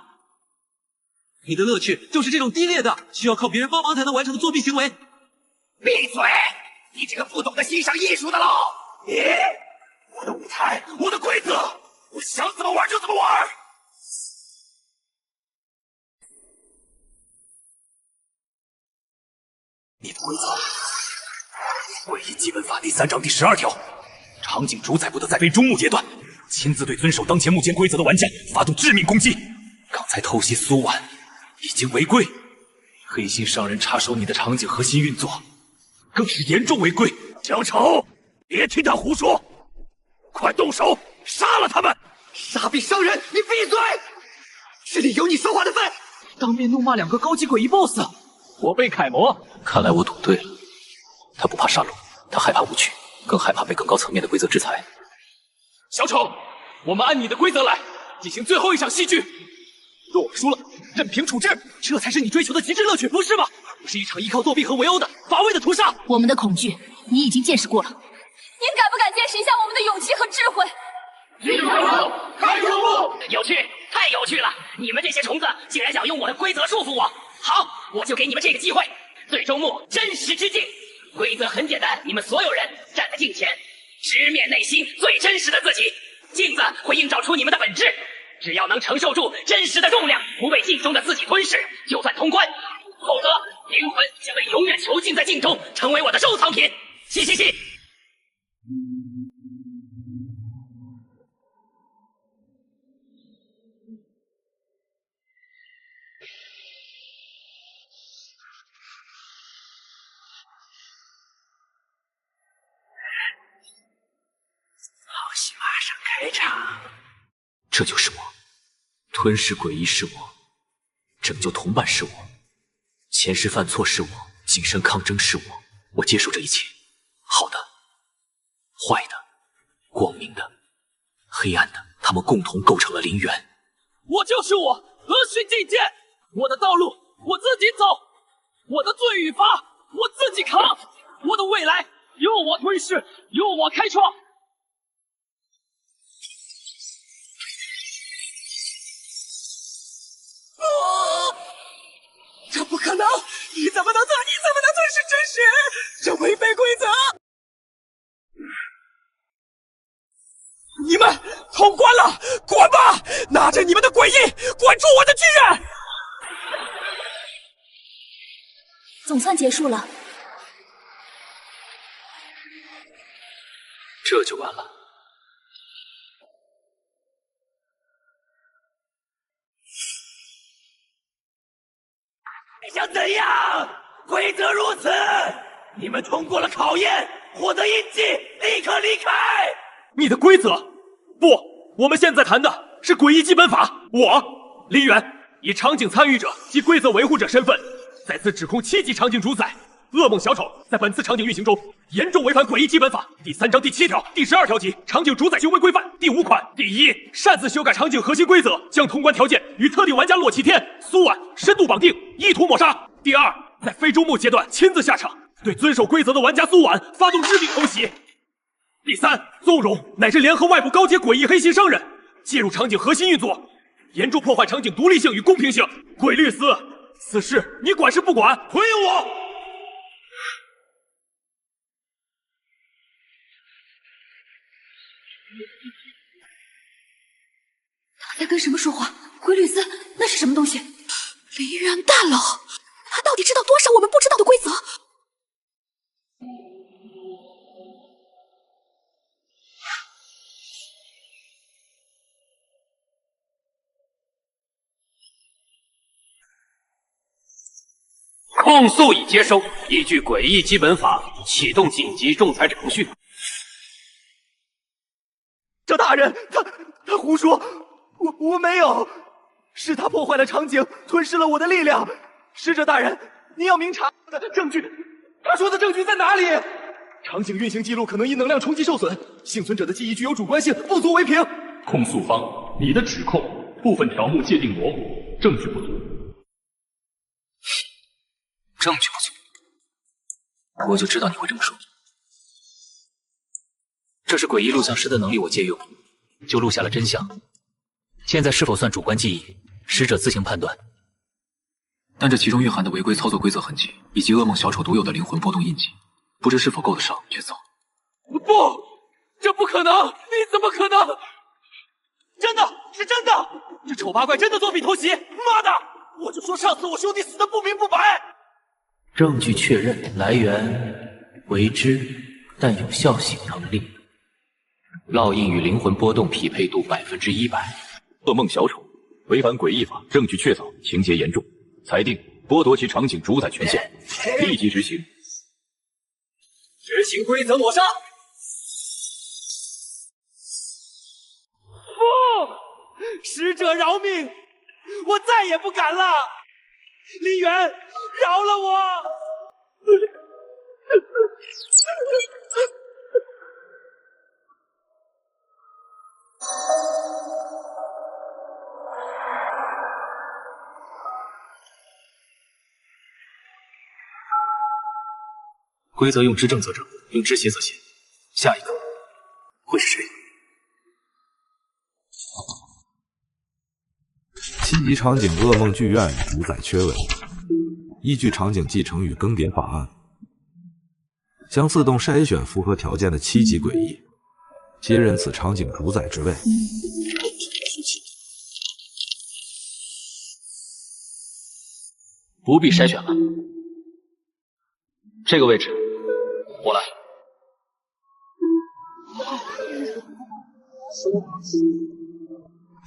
你的乐趣就是这种低劣的、需要靠别人帮忙才能完成的作弊行为。闭嘴！你这个不懂得欣赏艺术的佬！我的舞台，我的规则，我想怎么玩就怎么玩。你的规则，诡异基本法第3章第12条，场景主宰不得在非终幕阶段亲自对遵守当前幕间规则的玩家发动致命攻击。刚才偷袭苏婉已经违规，黑心商人插手你的场景核心运作，更是严重违规。小丑，别听他胡说，快动手杀了他们！傻逼商人，你闭嘴！这里有你说话的份！当面怒骂2个高级诡异 BOSS， 我被楷模。看来我赌对了，他不怕杀戮，他害怕无趣，更害怕被更高层面的规则制裁。小丑，我们按你的规则来，进行最后一场戏剧。若我们输了，任凭处置，这才是你追求的极致乐趣，不是吗？而不是一场依靠作弊和围殴的乏味的屠杀。我们的恐惧，你已经见识过了。您敢不敢见识一下我们的勇气和智慧？开周幕，有趣，太有趣了！你们这些虫子竟然想用我的规则束缚我，好，我就给你们这个机会。最终幕真实之镜，规则很简单，你们所有人站在镜前，直面内心最真实的自己，镜子会映照出你们的本质。只要能承受住真实的重量，不被镜中的自己吞噬，就算通关；否则，灵魂将被永远囚禁在镜中，成为我的收藏品。嘻嘻嘻。好戏马上开场。这就是我，吞噬诡异是我，拯救同伴是我，前世犯错是我，今生抗争是我，我接受这一切。好的。坏的、光明的、黑暗的，他们共同构成了陵园。我就是我，何须觐见？我的道路我自己走，我的罪与罚我自己扛，我的未来由我吞噬，由我开创。这不可能！你怎么能吞噬真实？这违背规则！你们通关了，滚吧！拿着你们的诡异，滚出我的剧院！总算结束了。这就完了。你想怎样？规则如此，你们通过了考验，获得印记，立刻离开。你的规则？不，我们现在谈的是诡异基本法。我林远以场景参与者及规则维护者身份，再次指控7级场景主宰噩梦小丑在本次场景运行中严重违反诡异基本法第3章第7条、第12条及场景主宰行为规范第5款。第1，擅自修改场景核心规则，将通关条件与特定玩家洛奇天、苏婉深度绑定，意图抹杀。第2，在非周末阶段亲自下场，对遵守规则的玩家苏婉发动致命偷袭。第3，纵容乃至联合外部高阶诡异黑心商人介入场景核心运作，严重破坏场景独立性与公平性。鬼律司，此事你管是不管？回应我！他在跟什么说话？鬼律司，那是什么东西？陵园大佬，他到底知道多少我们不知道的规则？控诉已接收，依据诡异基本法启动紧急仲裁程序。这大人，他胡说，我没有，是他破坏了场景，吞噬了我的力量。使者大人，您要明察证据，他说的证据在哪里？场景运行记录可能因能量冲击受损，幸存者的记忆具有主观性，不足为凭。控诉方，你的指控部分条目界定模糊，证据不足。证据不足，我就知道你会这么说。这是诡异录像师的能力，我借用，就录下了真相。现在是否算主观记忆，使者自行判断。但这其中蕴含的违规操作规则痕迹，以及噩梦小丑独有的灵魂波动印记，不知是否够得上决策。不，这不可能！你怎么可能？真的是真的！这丑八怪真的作弊偷袭！妈的！我就说上次我兄弟死的不明不白。证据确认来源为之，但有效性能力。烙印与灵魂波动匹配度100%。噩梦小丑违反诡异法，证据确凿，情节严重，裁定剥夺其场景主宰权限，立即执行。执行规则抹杀！不，使者饶命！我再也不敢了。林远，饶了我！规则用之正则正，用之邪则邪。下一个会是谁？7级场景噩梦剧院主宰缺位，依据场景继承与更迭法案，将自动筛选符合条件的7级诡异，接任此场景主宰之位。不必筛选了，这个位置我来。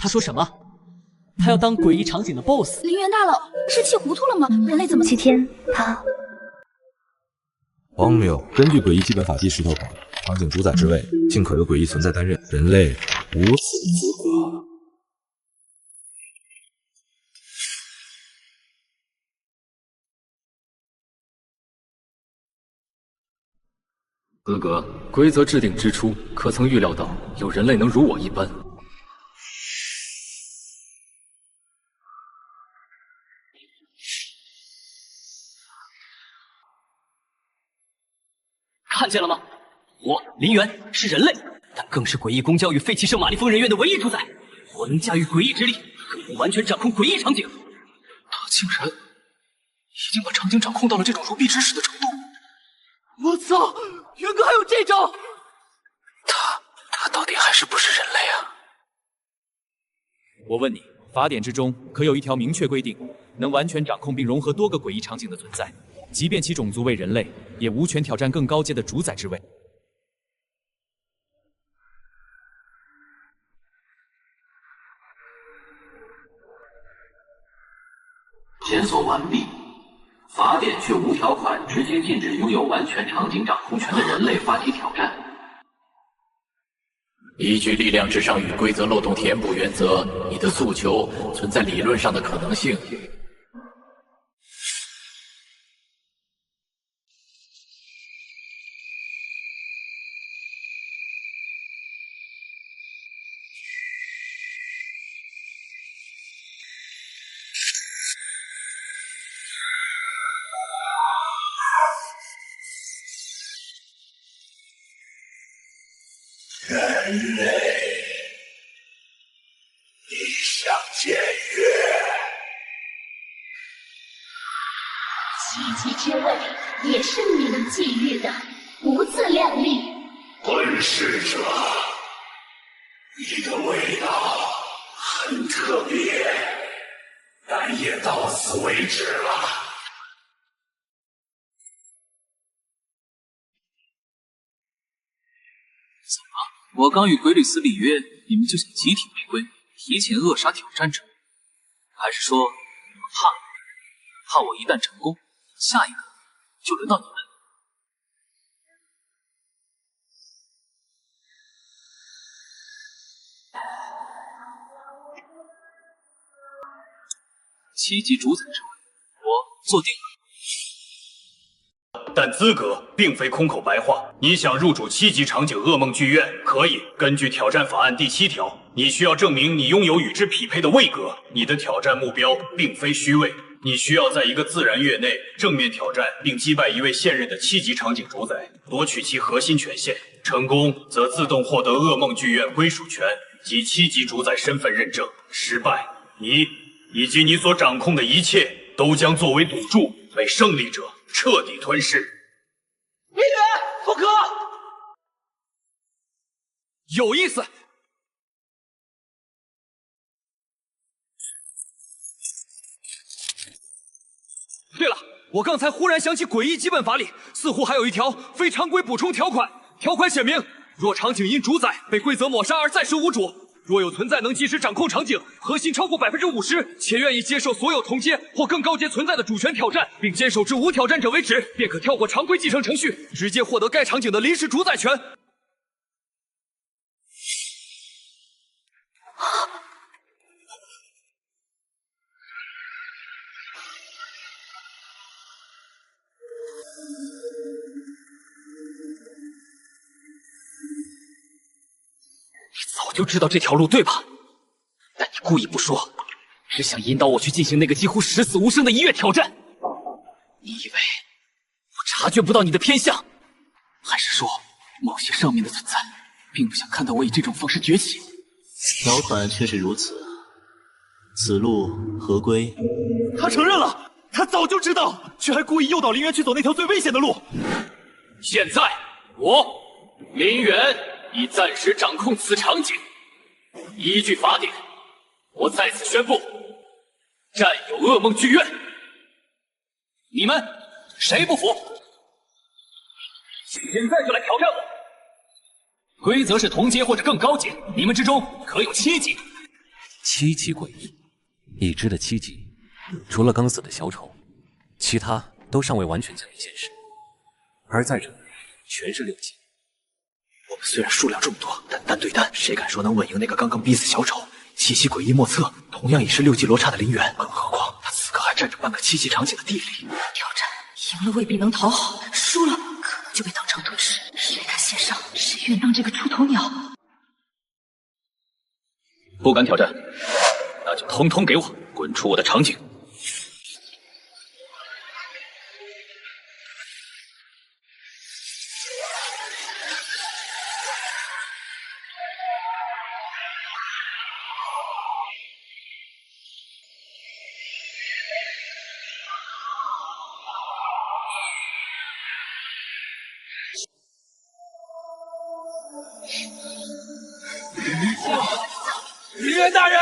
他说什么？他要当诡异场景的 BOSS？ 陵园大佬是气糊涂了吗？人类怎么？7天，他荒谬！根据诡异基本法第10条款，场景主宰之位尽可由诡异存在担任，人类无此资格。资格，规则制定之初，可曾预料到有人类能如我一般？看见了吗？我林渊是人类，但更是诡异公交与废弃圣玛丽峰人院的唯一主宰。我能驾驭诡异之力，更能完全掌控诡异场景。他竟然已经把场景掌控到了这种如臂之使的程度！我操，元哥还有这招！他到底还是不是人类啊？我问你，法典之中可有一条明确规定，能完全掌控并融合多个诡异场景的存在，即便其种族为人类，也无权挑战更高阶的主宰之位？检索完毕。法典却无条款直接禁止拥有完全场景掌控权的人类发起挑战。依据力量至上与规则漏洞填补原则，你的诉求存在理论上的可能性。人类，你想僭越？奇迹之味也是你们觊觎的，不自量力。本使者，你的味道很特别，但也到此为止了。我刚与鬼吕斯立约，你们就想集体违规，提前扼杀挑战者？还是说怕我一旦成功，下一个就轮到你们？7级主宰之位，我坐定了。但资格并非空口白话。你想入主7级场景噩梦剧院，可以根据挑战法案第7条，你需要证明你拥有与之匹配的位格。你的挑战目标并非虚位，你需要在一个自然月内正面挑战并击败一位现任的7级场景主宰，夺取其核心权限。成功则自动获得噩梦剧院归属权及7级主宰身份认证。失败，你以及你所掌控的一切都将作为赌注，被胜利者彻底吞噬。明远，不可！有意思。对了，我刚才忽然想起诡异基本法里似乎还有一条非常规补充条款，条款写明，若场景因主宰被规则抹杀而暂时无主，若有存在能及时掌控场景，核心超过50%，且愿意接受所有同阶或更高阶存在的主权挑战，并坚守至无挑战者为止，便可跳过常规继承程序，直接获得该场景的临时主宰权。早就知道这条路对吧？但你故意不说，只想引导我去进行那个几乎十死无生的一跃挑战。你以为我察觉不到你的偏向，还是说某些上面的存在并不想看到我以这种方式崛起？条款确实如此，此路合规。他承认了，他早就知道，却还故意诱导林渊去走那条最危险的路。现在我林渊已暂时掌控此场景，依据法典，我在此宣布，占有噩梦剧院。你们谁不服？现在就来挑战我！规则是同阶或者更高阶，你们之中可有7级。7级诡异，已知的7级，除了刚死的小丑，其他都尚未完全降临现实，而在场的全是6级。我们虽然数量众多，但单对单，谁敢说能稳赢那个刚刚逼死小丑、7级诡异莫测，同样也是6级罗刹的林渊？更何况他此刻还占着半个7级场景的地理。挑战赢了未必能讨好，输了可能就被当场吞噬。谁这个出头鸟！不敢挑战，那就通通给我滚出我的场景！林渊大人，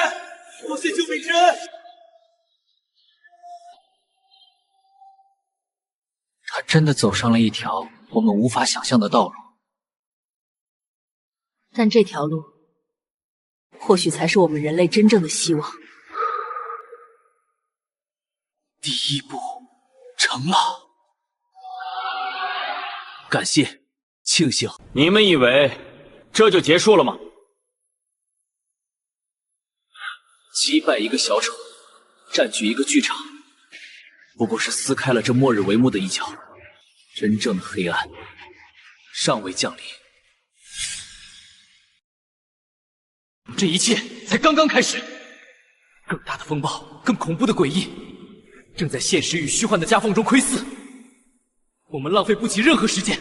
多谢救命之恩！他真的走上了一条我们无法想象的道路，但这条路，或许才是我们人类真正的希望。第一步成了，感谢，庆幸。你们以为这就结束了吗？击败一个小丑，占据一个剧场，不过是撕开了这末日帷幕的一角。真正的黑暗尚未降临，这一切才刚刚开始。更大的风暴，更恐怖的诡异，正在现实与虚幻的夹缝中窥伺。我们浪费不起任何时间，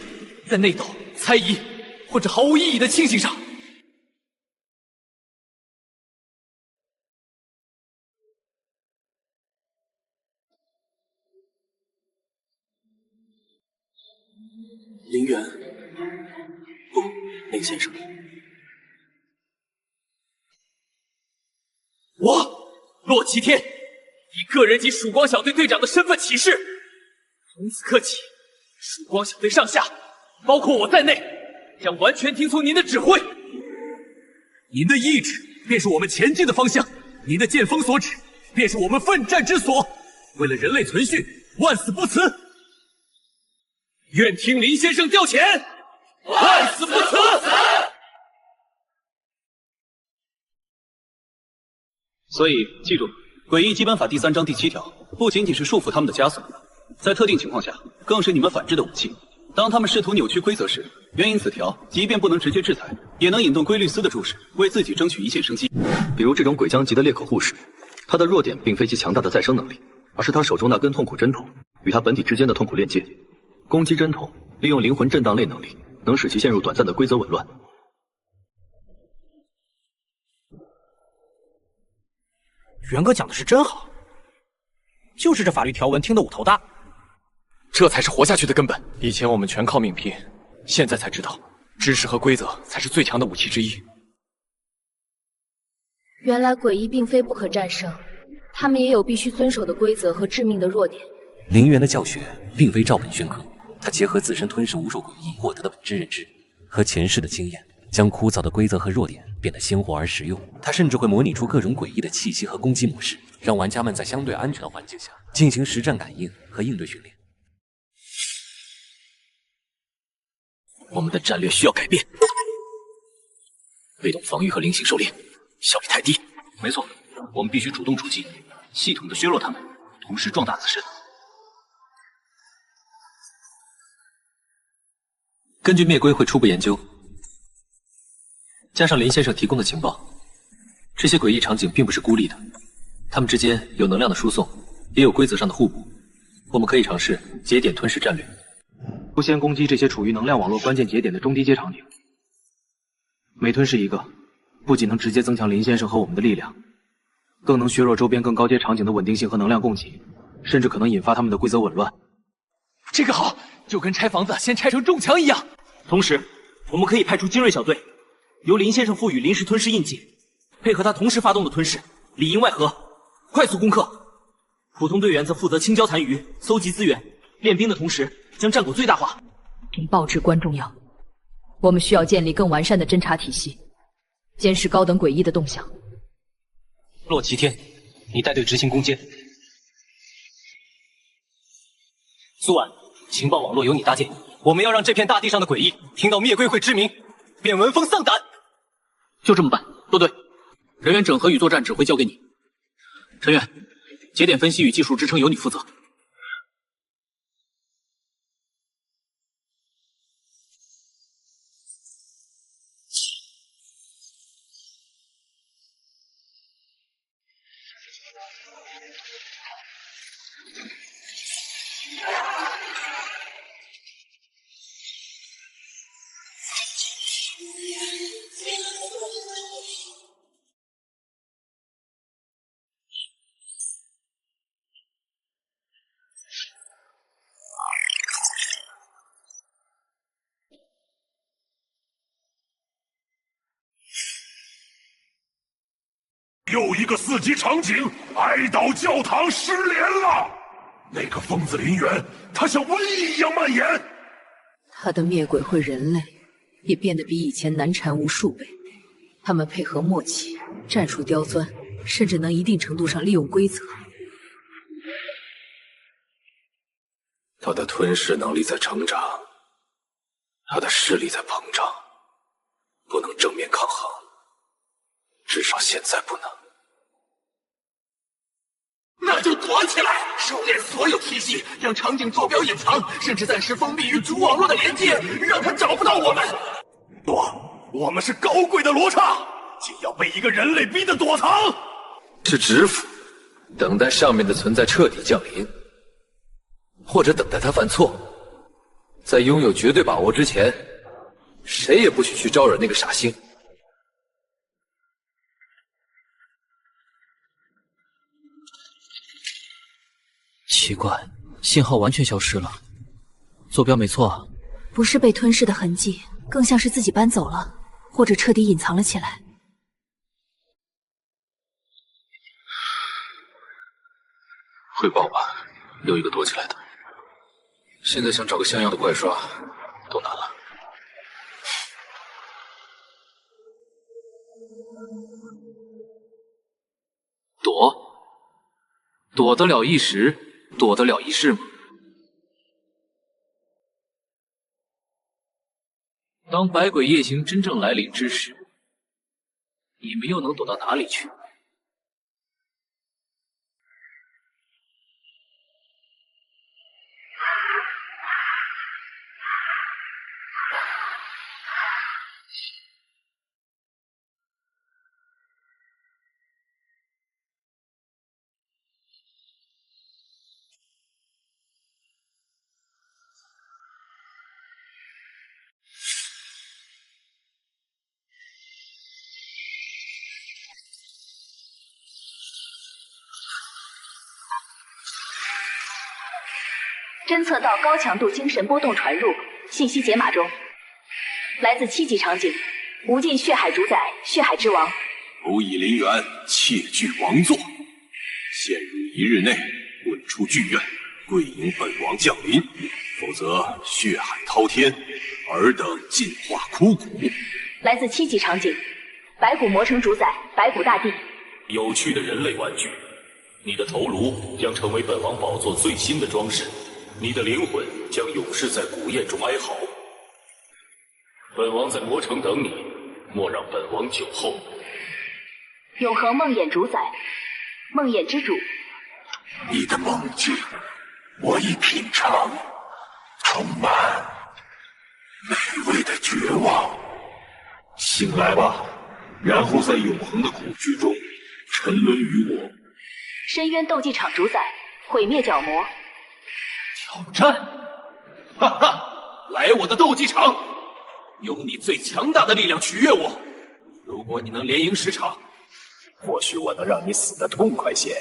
在内斗、猜疑或者毫无意义的庆幸上。林渊，不，林先生，我洛奇天以个人级曙光小队队长的身份起誓，从此刻起，曙光小队上下，包括我在内，将完全听从您的指挥。您的意志便是我们前进的方向，您的剑锋所指便是我们奋战之所。为了人类存续，万死不辞。愿听林先生调遣，万死不辞！所以记住，诡异基本法第3章第7条，不仅仅是束缚他们的枷锁，在特定情况下，更是你们反制的武器。当他们试图扭曲规则时，援引此条，即便不能直接制裁，也能引动规律司的注视，为自己争取一线生机。比如这种鬼将级的裂口护士，他的弱点并非其强大的再生能力，而是他手中那根痛苦针筒与他本体之间的痛苦链接。攻击针筒，利用灵魂震荡类能力，能使其陷入短暂的规则紊乱。元哥讲的是真好，就是这法律条文听得我头大。这才是活下去的根本。以前我们全靠命拼，现在才知道，知识和规则才是最强的武器之一。原来诡异并非不可战胜，他们也有必须遵守的规则和致命的弱点。林渊的教学并非照本宣科。他结合自身吞噬无数诡异获得的本质认知和前世的经验，将枯燥的规则和弱点变得鲜活而实用。他甚至会模拟出各种诡异的气息和攻击模式，让玩家们在相对安全的环境下进行实战感应和应对训练。我们的战略需要改变，被动防御和灵性狩猎效率太低。没错，我们必须主动出击，系统的削弱他们，同时壮大自身。根据灭归会初步研究，加上林先生提供的情报，这些诡异场景并不是孤立的，它们之间有能量的输送，也有规则上的互补。我们可以尝试节点吞噬战略，优先攻击这些处于能量网络关键节点的中低阶场景。每吞噬一个，不仅能直接增强林先生和我们的力量，更能削弱周边更高阶场景的稳定性和能量供给，甚至可能引发他们的规则紊乱。这个好，就跟拆房子先拆成重墙一样。同时，我们可以派出精锐小队，由林先生赋予临时吞噬印记，配合他同时发动的吞噬，里应外合，快速攻克。普通队员则负责清剿残余、搜集资源、练兵的同时，将战果最大化。情报至关重要，我们需要建立更完善的侦察体系，监视高等诡异的动向。洛奇天，你带队执行攻坚。苏婉，情报网络由你搭建，我们要让这片大地上的诡异听到灭归会之名，便闻风丧胆。就这么办，多队。人员整合与作战指挥交给你。陈远，节点分析与技术支撑由你负责。又一个4级场景哀悼教堂失联了。那个疯子林渊，他像瘟疫一样蔓延。他的灭鬼会人类也变得比以前难缠无数倍。他们配合默契，战术刁钻，甚至能一定程度上利用规则。他的吞噬能力在成长，他的势力在膨胀，不能正面抗衡，至少现在不能。那就躲起来，收敛所有体系，让场景坐标隐藏，甚至暂时封闭与主网络的连接，让他找不到我们。我们是高贵的罗刹，竟要被一个人类逼得躲藏。是蛰伏，等待上面的存在彻底降临，或者等待他犯错。在拥有绝对把握之前，谁也不许去招惹那个傻星。奇怪，信号完全消失了。坐标没错，不是被吞噬的痕迹，更像是自己搬走了，或者彻底隐藏了起来。汇报吧，有一个躲起来的。现在想找个像样的怪刷都难了。躲得了一时，躲得了一世吗？当百鬼夜行真正来临之时，你们又能躲到哪里去？侦测到高强度精神波动传入，信息解码中。来自7级场景，无尽血海主宰，血海之王。蝼蚁陵园，窃据王座。限汝1日内滚出剧院，跪迎本王降临，否则血海滔天，尔等进化枯骨。来自7级场景，白骨魔城主宰，白骨大帝。有趣的人类玩具，你的头颅将成为本王宝座最新的装饰。你的灵魂将永世在古宴中哀嚎。本王在魔城等你，莫让本王久候。永恒梦魇主宰，梦魇之主。你的梦境，我已品尝，充满美味的绝望。醒来吧，然后在永恒的恐惧中沉沦于我。深渊斗技场主宰，毁灭角魔。挑战，哈哈！来我的斗技场，用你最强大的力量取悦我。如果你能连赢10场，或许我能让你死得痛快些。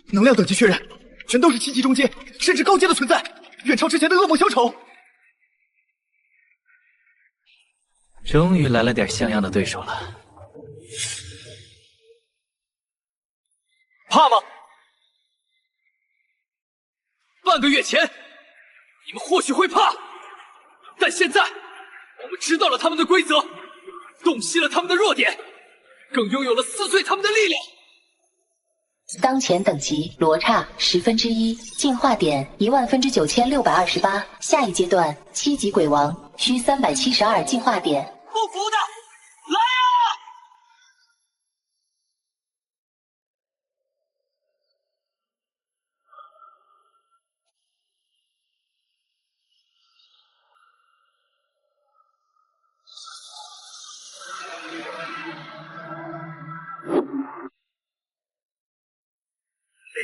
能量等级确认，全都是7级中阶，甚至高阶的存在，远超之前的噩梦小丑。终于来了点像样的对手了。怕吗？半个月前，你们或许会怕，但现在，我们知道了他们的规则，洞悉了他们的弱点，更拥有了撕碎他们的力量。当前等级罗刹1/10，进化点19628，下一阶段7级鬼王需372进化点。不服的，来啊！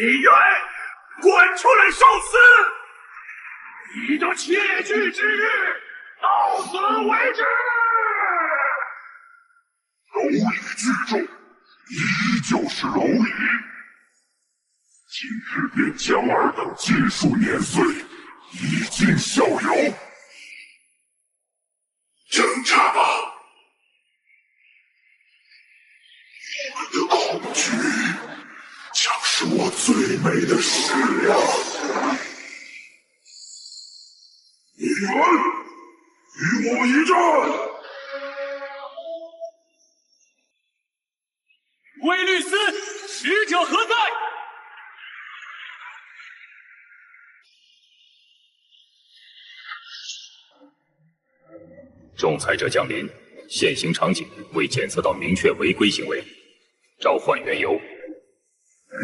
李渊，滚出来受死！你的窃据之日到此为止。蝼蚁聚众，依旧是蝼蚁。今日便将尔等尽数碾碎，以儆效尤。挣扎吧，美的誓言。李元，与我一战！魏律斯，使者何在？仲裁者降临，现行场景未检测到明确违规行为，召唤缘由。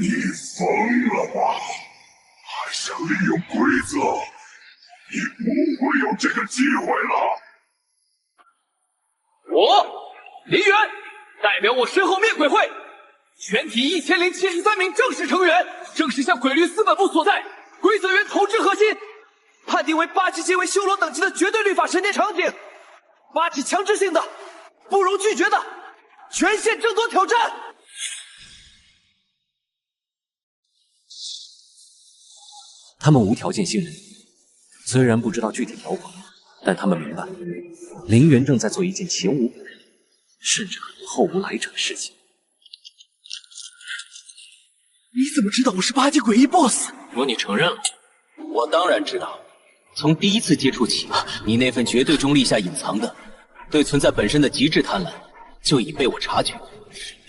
你疯了吧？还想利用规则？你不会有这个机会了。我林元代表我身后灭鬼会全体1073名正式成员，正式向鬼律司本部所在规则源投掷核心，判定为8级皆为修罗等级的绝对律法神殿场景，8级强制性的，不容拒绝的，全线争夺挑战。他们无条件信任你，虽然不知道具体条款，但他们明白林元正在做一件前无古人，甚至可能后无来者的事情。你怎么知道我是8级诡异 BOSS？ 如果你承认了，我当然知道。从第一次接触起，你那份绝对中立下隐藏的对存在本身的极致贪婪，就已被我察觉。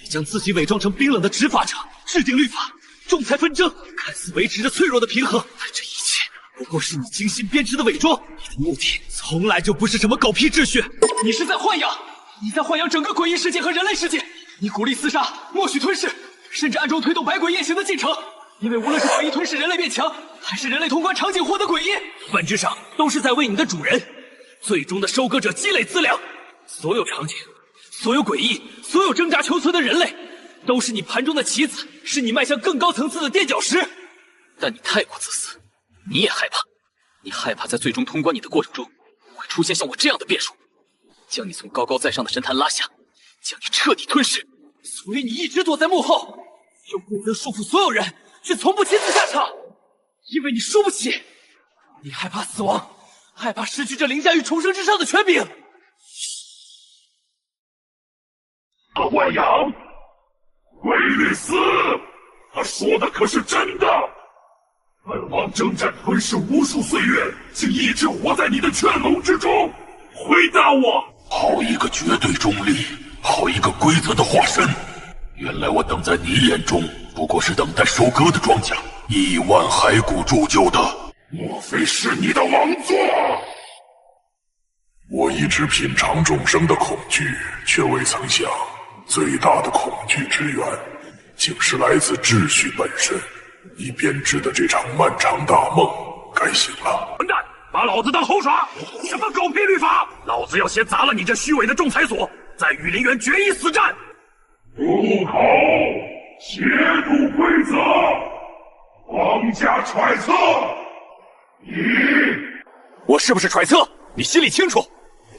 你将自己伪装成冰冷的执法者，制定律法，仲裁纷争，看似维持着脆弱的平衡，但这一切不过是你精心编织的伪装。你的目的从来就不是什么狗屁秩序，你是在豢养，你在豢养整个诡异世界和人类世界。你鼓励厮杀，默许吞噬，甚至暗中推动百鬼夜行的进程。因为无论是诡异吞噬人类变强，还是人类通关场景获得诡异，本质上都是在为你的主人最终的收割者积累资粮。所有场景，所有诡异，所有挣扎求存的人类，都是你盘中的棋子，是你迈向更高层次的垫脚石。但你太过自私，你也害怕，你害怕在最终通关你的过程中，会出现像我这样的变数，将你从高高在上的神坛拉下，将你彻底吞噬。所以你一直躲在幕后，用规则束缚所有人，却从不亲自下场，因为你输不起，你害怕死亡，害怕失去这凌驾于重生之上的权柄。豢养魏律斯，他说的可是真的？本王征战吞噬无数岁月，竟一直活在你的圈笼之中。回答我！好一个绝对中立，好一个规则的化身！原来我等在你眼中，不过是等待收割的庄稼，1万骸骨铸就的，莫非是你的王座？我一直品尝众生的恐惧，却未曾想，最大的恐惧之源，竟是来自秩序本身。你编织的这场漫长大梦该醒了。混蛋，把老子当猴耍！什么狗屁律法！老子要先砸了你这虚伪的仲裁所，再与林元决一死战！入口，亵渎规则，皇家揣测。我是不是揣测？你心里清楚。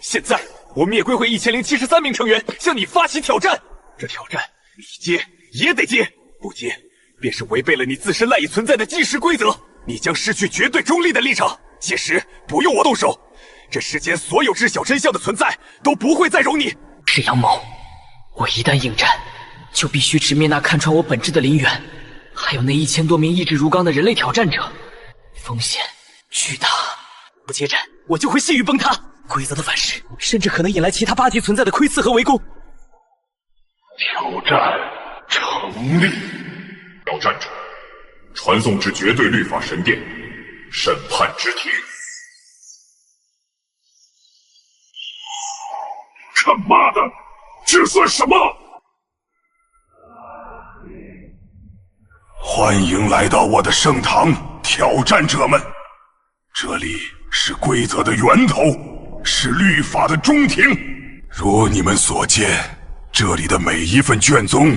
现在我灭归会1073名成员向你发起挑战，这挑战你接也得接，不接便是违背了你自身赖以存在的计时规则，你将失去绝对中立的立场。届时不用我动手，这世间所有知晓真相的存在都不会再容你。是阳谋，我一旦应战，就必须直面那看穿我本质的林元，还有那1000多名意志如钢的人类挑战者，风险巨大。不接战，我就会信誉崩塌，规则的反噬，甚至可能引来其他8级存在的窥伺和围攻。挑战成立，挑战者传送至绝对律法神殿，审判之庭。他妈的，这算什么？欢迎来到我的圣堂，挑战者们！这里是规则的源头，是律法的中庭。如你们所见，这里的每一份卷宗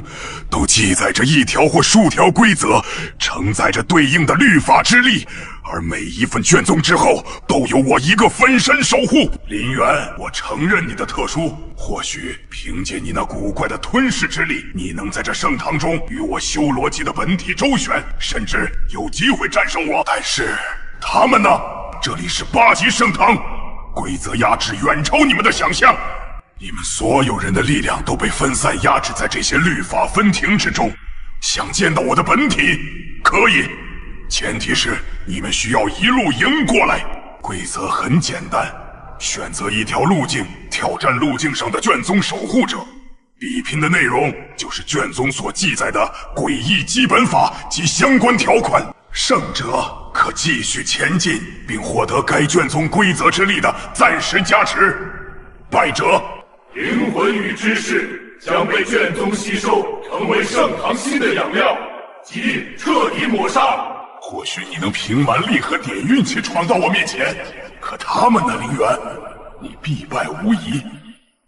都记载着1条或数条规则，承载着对应的律法之力，而每一份卷宗之后都有我一个分身守护。林元，我承认你的特殊，或许凭借你那古怪的吞噬之力，你能在这圣堂中与我修罗级的本体周旋，甚至有机会战胜我。但是他们呢？这里是8级圣堂，规则压制远超你们的想象。你们所有人的力量都被分散压制在这些律法分庭之中，想见到我的本体，可以，前提是你们需要一路迎过来。规则很简单，选择一条路径，挑战路径上的卷宗守护者。比拼的内容就是卷宗所记载的诡异基本法及相关条款，胜者可继续前进，并获得该卷宗规则之力的暂时加持。败者，灵魂与知识将被卷宗吸收，成为圣堂新的养料，即彻底抹杀。或许你能凭蛮力和点运气闯到我面前，可他们呢，林远，你必败无疑。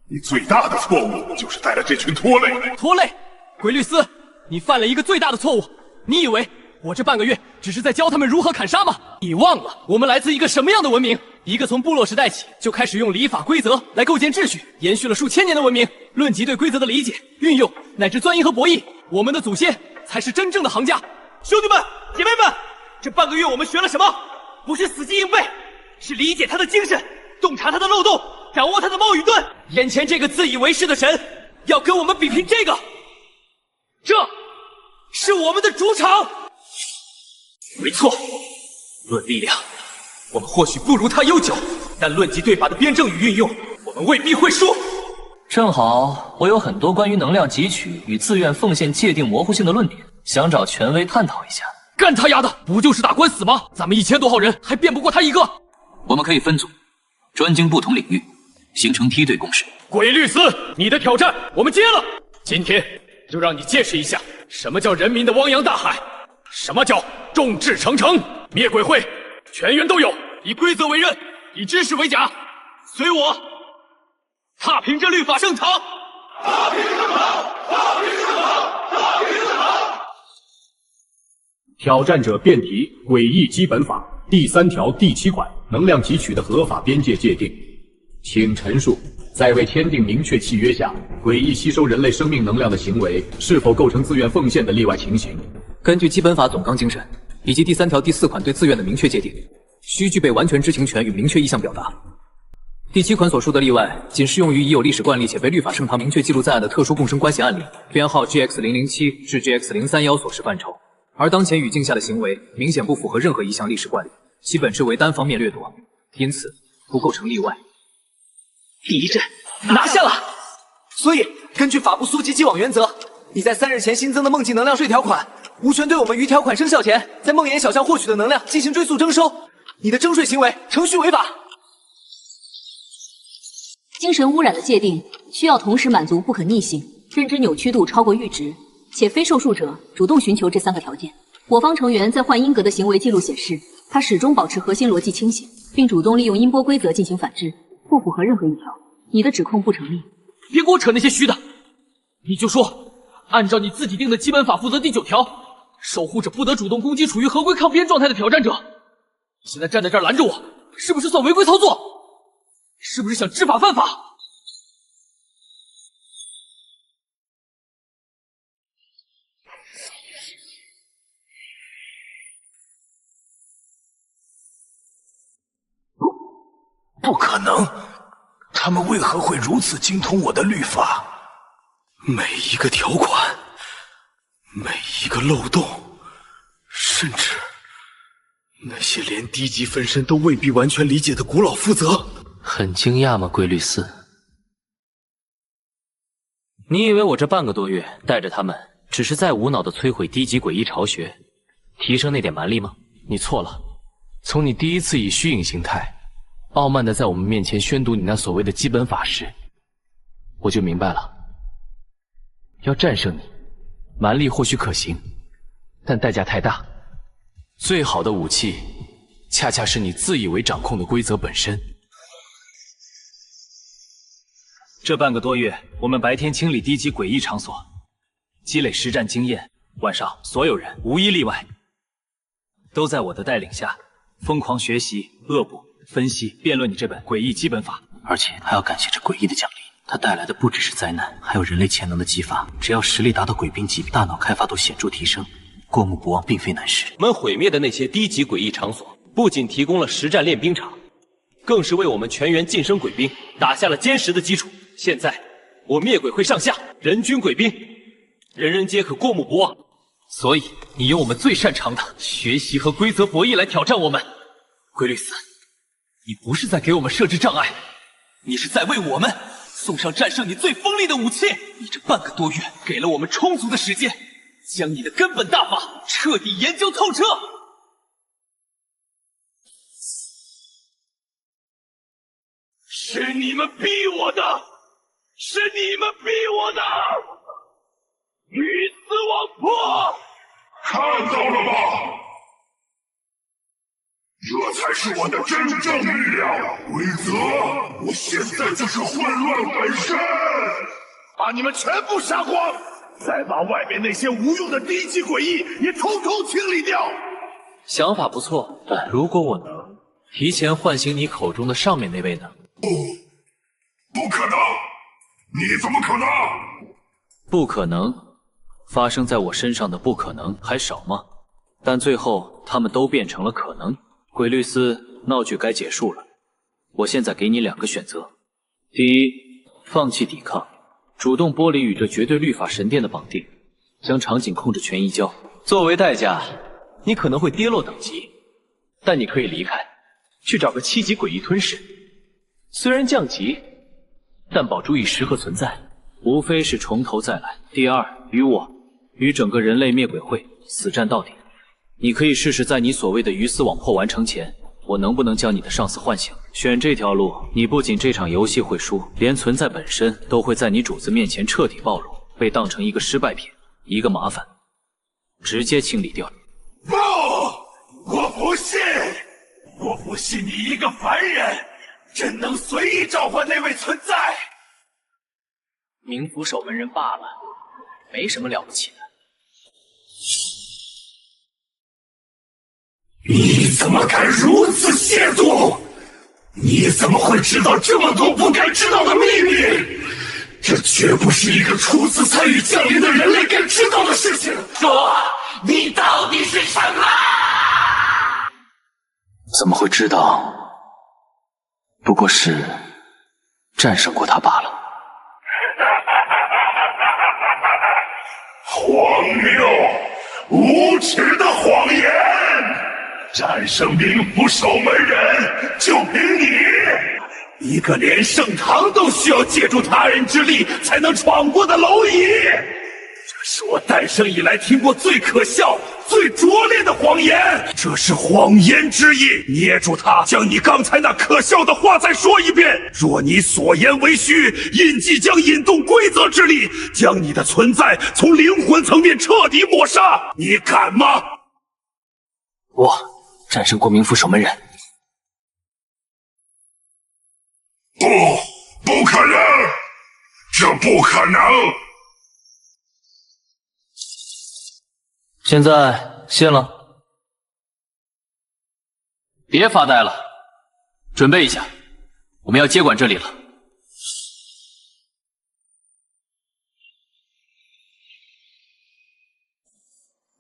你最大的错误就是带了这群拖累。拖累？鬼律斯，你犯了一个最大的错误。你以为我这半个月只是在教他们如何砍杀吗？你忘了我们来自一个什么样的文明？一个从部落时代起就开始用礼法规则来构建秩序，延续了数千年的文明。论及对规则的理解、运用乃至钻营和博弈，我们的祖先才是真正的行家。兄弟们、姐妹们，这半个月我们学了什么？不是死记硬背，是理解他的精神，洞察他的漏洞，掌握他的矛与盾。眼前这个自以为是的神，要跟我们比拼这个，这是我们的主场。没错，论力量，我们或许不如他悠久，但论及对法的辩证与运用，我们未必会输。正好，我有很多关于能量汲取与自愿奉献界定模糊性的论点，想找权威探讨一下。干他丫的！不就是打官司吗？咱们1000多号人还辩不过他一个。我们可以分组，专精不同领域，形成梯队攻势。鬼律斯，你的挑战我们接了。今天就让你见识一下什么叫人民的汪洋大海，什么叫众志成城。灭鬼会全员都有，以规则为刃，以知识为甲。随我踏平这律法圣堂！踏平圣堂！踏平圣堂！踏平圣堂！挑战者辩题：诡异基本法第3条第7款，能量汲取的合法边界界定。请陈述，在未签订明确契约下，诡异吸收人类生命能量的行为是否构成自愿奉献的例外情形？根据基本法总纲精神以及第3条第4款对自愿的明确界定，需具备完全知情权与明确意向表达。第7款所述的例外，仅适用于已有历史惯例且被律法圣堂明确记录在案的特殊共生关系案例，编号 GX007 至 GX031所示范畴。而当前语境下的行为明显不符合任何一项历史惯例，其本质为单方面掠夺，因此不构成例外。第一阵拿下了。所以根据法部溯及既往原则，你在3日前新增的梦境能量税条款，无权对我们于条款生效前在梦魇小巷获取的能量进行追溯征收。你的征税行为程序违法。精神污染的界定需要同时满足不可逆性、认知扭曲度超过阈值，且非受术者主动寻求这3个条件。我方成员在换阴格的行为记录显示，他始终保持核心逻辑清醒，并主动利用音波规则进行反制，不符合任何一条。你的指控不成立。别给我扯那些虚的，你就说，按照你自己定的基本法负责第9条，守护者不得主动攻击处于合规抗边状态的挑战者。你现在站在这儿拦着我，是不是算违规操作？是不是想知法犯法？不可能！他们为何会如此精通我的律法？每一个条款，每一个漏洞，甚至那些连低级分身都未必完全理解的古老负责。很惊讶吗，龟律斯？你以为我这半个多月带着他们，只是在无脑的摧毁低级诡异巢穴，提升那点蛮力吗？你错了。从你第一次以虚影形态，傲慢的在我们面前宣读你那所谓的基本法时，我就明白了。要战胜你，蛮力或许可行，但代价太大。最好的武器，恰恰是你自以为掌控的规则本身。这半个多月，我们白天清理低级诡异场所，积累实战经验，晚上所有人无一例外都在我的带领下疯狂学习、恶补、分析、辩论你这本诡异基本法。而且还要感谢这诡异的奖励，它带来的不只是灾难，还有人类潜能的激发。只要实力达到鬼兵级，大脑开发都显著提升，过目不忘并非难事。我们毁灭的那些低级诡异场所，不仅提供了实战练兵场，更是为我们全员晋升鬼兵打下了坚实的基础。现在我灭鬼会上下人均鬼兵，人人皆可过目不忘。所以你用我们最擅长的学习和规则博弈来挑战我们。龟律斯，你不是在给我们设置障碍，你是在为我们送上战胜你最锋利的武器。你这半个多月给了我们充足的时间，将你的根本大法彻底研究透彻。是你们逼我的，是你们逼我的！鱼死网破，看到了吧？这才是我的真正力量。规则，我现在就是混乱本身。把你们全部杀光，再把外面那些无用的低级诡异也统统清理掉。想法不错，但如果我能提前唤醒你口中的上面那位呢？不可能！你怎么可能？不可能，发生在我身上的不可能还少吗？但最后他们都变成了可能。鬼律斯，闹剧该结束了。我现在给你2个选择：第一，放弃抵抗，主动剥离与这绝对律法神殿的绑定，将场景控制权移交。作为代价，你可能会跌落等级，但你可以离开，去找个7级诡异吞噬。虽然降级，但保住一时和存在，无非是从头再来。第二，与整个人类灭鬼会死战到底。你可以试试在你所谓的鱼死网破完成前，我能不能将你的上司唤醒。选这条路，你不仅这场游戏会输，连存在本身都会在你主子面前彻底暴露，被当成一个失败品，一个麻烦，直接清理掉。不，我不信，我不信你一个凡人真能随意召唤那位存在。冥府守门人罢了，没什么了不起的。你怎么敢如此亵渎？你怎么会知道这么多不该知道的秘密？这绝不是一个初次参与降临的人类该知道的事情。说，你到底是什么？怎么会知道？不过是战胜过他罢了。荒谬，无耻的谎言！战胜冥府守门人，就凭你，一个连圣堂都需要借助他人之力才能闯过的蝼蚁！这是我诞生以来听过最可笑、最拙劣的谎言。这是谎言之意，捏住它，将你刚才那可笑的话再说一遍。若你所言为虚，印记将引动规则之力，将你的存在从灵魂层面彻底抹杀。你敢吗？我战胜过冥府守门人。不可能，这不可能。现在信了？别发呆了，准备一下，我们要接管这里了。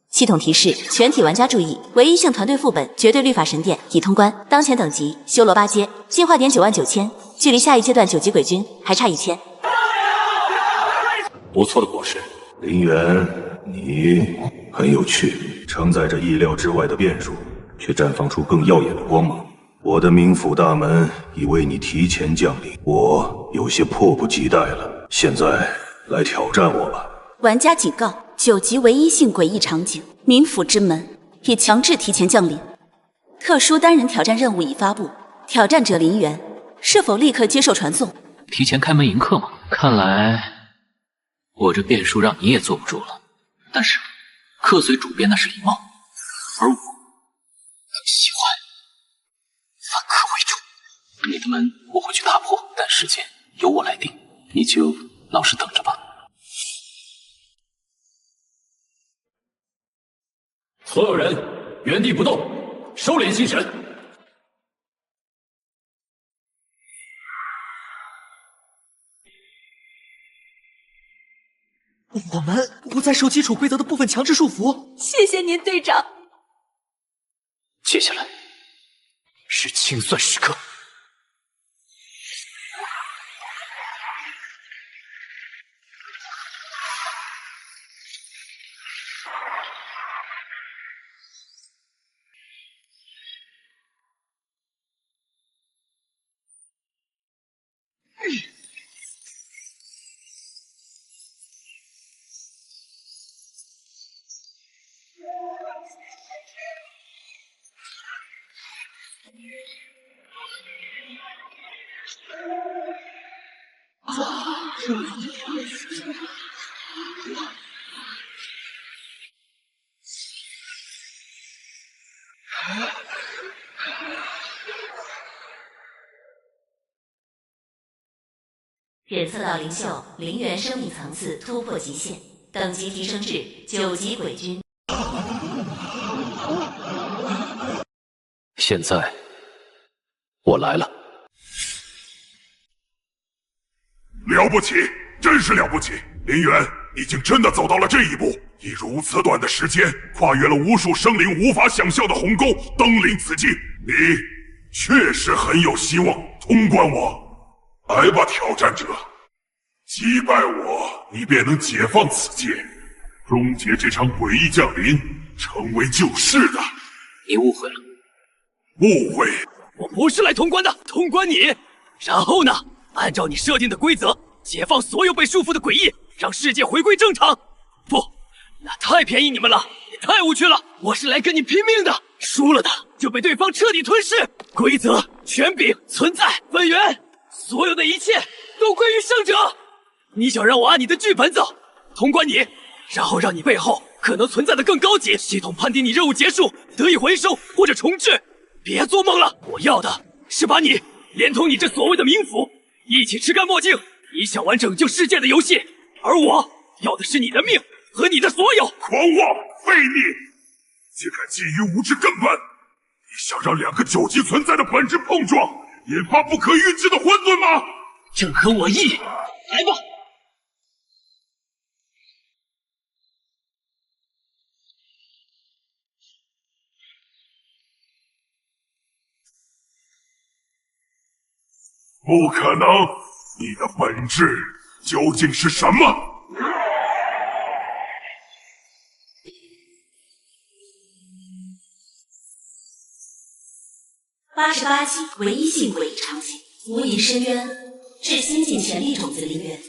系统提示：全体玩家注意，唯一性团队副本《绝对律法神殿》已通关，当前等级修罗8阶，进化点99000，距离下一阶段9级鬼君还差1000。不错的果实，林渊，你很有趣，承载着意料之外的变数，却绽放出更耀眼的光芒。我的冥府大门已为你提前降临，我有些迫不及待了。现在来挑战我吧。玩家警告：9级唯一性诡异场景冥府之门已强制提前降临，特殊单人挑战任务已发布，挑战者林渊是否立刻接受传送？提前开门迎客吗？看来我这变数让你也坐不住了。但是客随主便那是礼貌，而我更喜欢反客为主。你的门我会去打破，但时间由我来定，你就老实等着吧。所有人原地不动，收敛心神。我们不再受基础规则的部分强制束缚。谢谢您，队长。接下来是清算时刻。检测到灵秀灵元生命层次突破极限，等级提升至9级鬼君。现在我来了。了不起，真是了不起！林渊，你竟真的走到了这一步，以如此短的时间，跨越了无数生灵无法想象的鸿沟，登临此境。你确实很有希望通关我。来吧，挑战者，击败我，你便能解放此界，终结这场诡异降临，成为救世的。你误会了。误会？我不是来通关的，通关你。然后呢？按照你设定的规则，解放所有被束缚的诡异，让世界回归正常。不，那太便宜你们了，也太无趣了。我是来跟你拼命的，输了的就被对方彻底吞噬。规则、权柄、存在、本源，所有的一切都归于胜者。你想让我按你的剧本走，通关你，然后让你背后可能存在的更高级系统判定你任务结束，得以回收或者重置。别做梦了，我要的是把你连同你这所谓的冥府一起吃干抹净。你想玩拯救世界的游戏，而我要的是你的命和你的所有。狂妄悖逆，竟敢觊觎无知根本！你想让两个9级存在的本质碰撞，引发不可预知的混沌吗？正合我意，来吧！不可能！你的本质究竟是什么？88级唯一性诡异场景，无垠深渊，致心尽全力种子灵元。